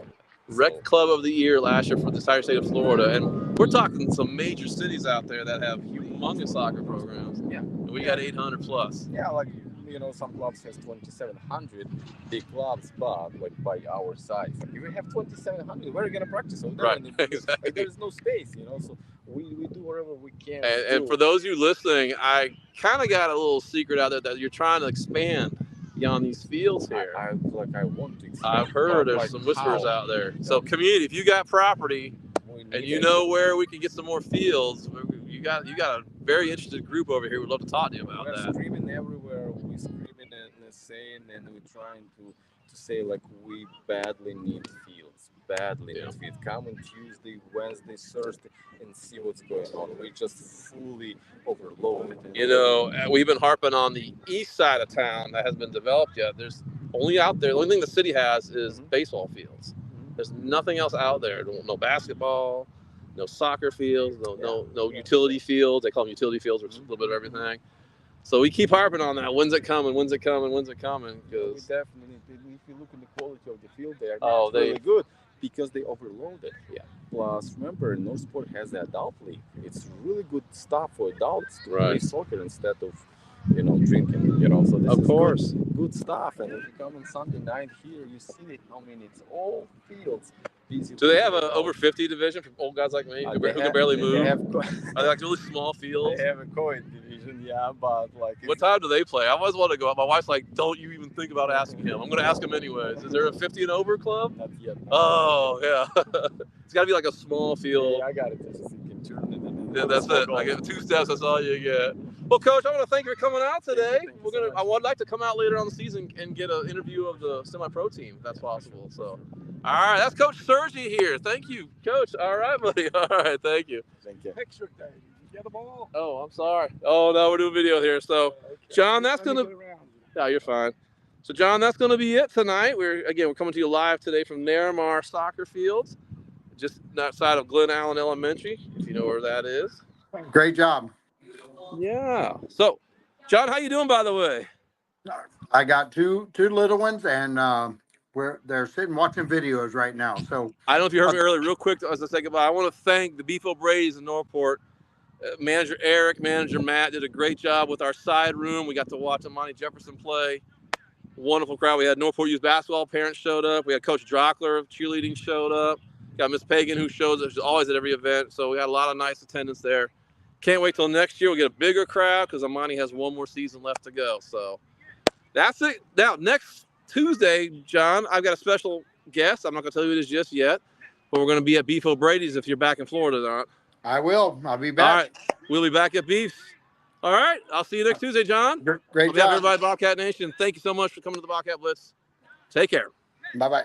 Rec Club of the Year last year for the entire state of Florida, and we're talking some major cities out there that have humongous soccer programs. Yeah, and we got 800 plus. Yeah, some clubs has 2,700 big clubs, but by our size, if we have 2,700, where are you gonna practice over there? Right, exactly. There's no space, so we do whatever we can. And for those of you listening, I kind of got a little secret out there that you're trying to expand beyond these fields here. I want to expand. I've heard there's some whispers out there. So community, if you got property, we need And you it. know where we can get some more fields. You got a very interested group over here. We'd love to talk to you about We're that. screaming everywhere. We're screaming and saying, and we're trying to say like we badly need fields. Badly need fields. Come on Tuesday, Wednesday, Thursday, and see what's going on. We're just fully overloaded. You know, we've been harping on the east side of town that hasn't been developed yet. There's only out there. The only thing the city has is baseball fields. There's nothing else out there. No basketball, no soccer fields, no utility fields. They call them utility fields, which is a little bit of everything. So we keep harping on that. When's it coming? When's it coming? When's it coming? We definitely, if you look at the quality of the field, they're not really good because they overloaded. Yeah. Plus, remember, Northport has the adult league. It's really good stuff for adults to play soccer instead of, drinking. So this is good stuff. And if you come on Sunday night here, you see it. I mean, it's all fields. Do they have an over 50 division for old guys like me who can barely move? Are they like really small fields? They have a co-ed division, yeah, but like. What time do they play? I always want to go out. My wife's like, "Don't you even think about asking him." I'm going to ask him anyways. Is there a 50 and over club? Not yet. Oh yeah, it's got to be like a small field. Yeah, I got it. Just so you can turn it. Yeah, that's it. I get 2 steps. That's all you get. Well, Coach, I want to thank you for coming out today. I would like to come out later on the season and get an interview of the semi-pro team, if that's possible. So, all right, that's Coach Sergi here. Thank you, Coach. All right, buddy. All right, thank you. Thank you. Picture day. Did you get the ball? Oh, I'm sorry. Oh no, we're doing video here. So, John, that's gonna. Yeah, you're fine. So, John, that's gonna be it tonight. We're coming to you live today from Naramar Soccer Fields, just outside of Glen Allen Elementary, if you know where that is. Great job. Yeah. So, John, how you doing, by the way? I got two little ones, and they're sitting watching videos right now. So I don't know if you heard me earlier. Real quick, as I say goodbye, I want to thank the Beef O'Brady's in Northport. Manager Eric, Manager Matt did a great job with our side room. We got to watch Amani Jefferson play. Wonderful crowd. We had Northport Youth basketball parents showed up. We had Coach Drockler of cheerleading showed up. Got Miss Pagan who shows up. She's always at every event. So we had a lot of nice attendance there. Can't wait till next year. We'll get a bigger crowd because Amani has one more season left to go. So that's it. Now, next Tuesday, John, I've got a special guest. I'm not going to tell you who it is just yet, but we're going to be at Beef O'Brady's if you're back in Florida, not. I will. I'll be back. All right. We'll be back at Beef's. All right. I'll see you next Tuesday, John. Great On behalf job. of everybody at Bobcat Nation, thank you so much for coming to the Bobcat Blitz. Take care. Bye-bye.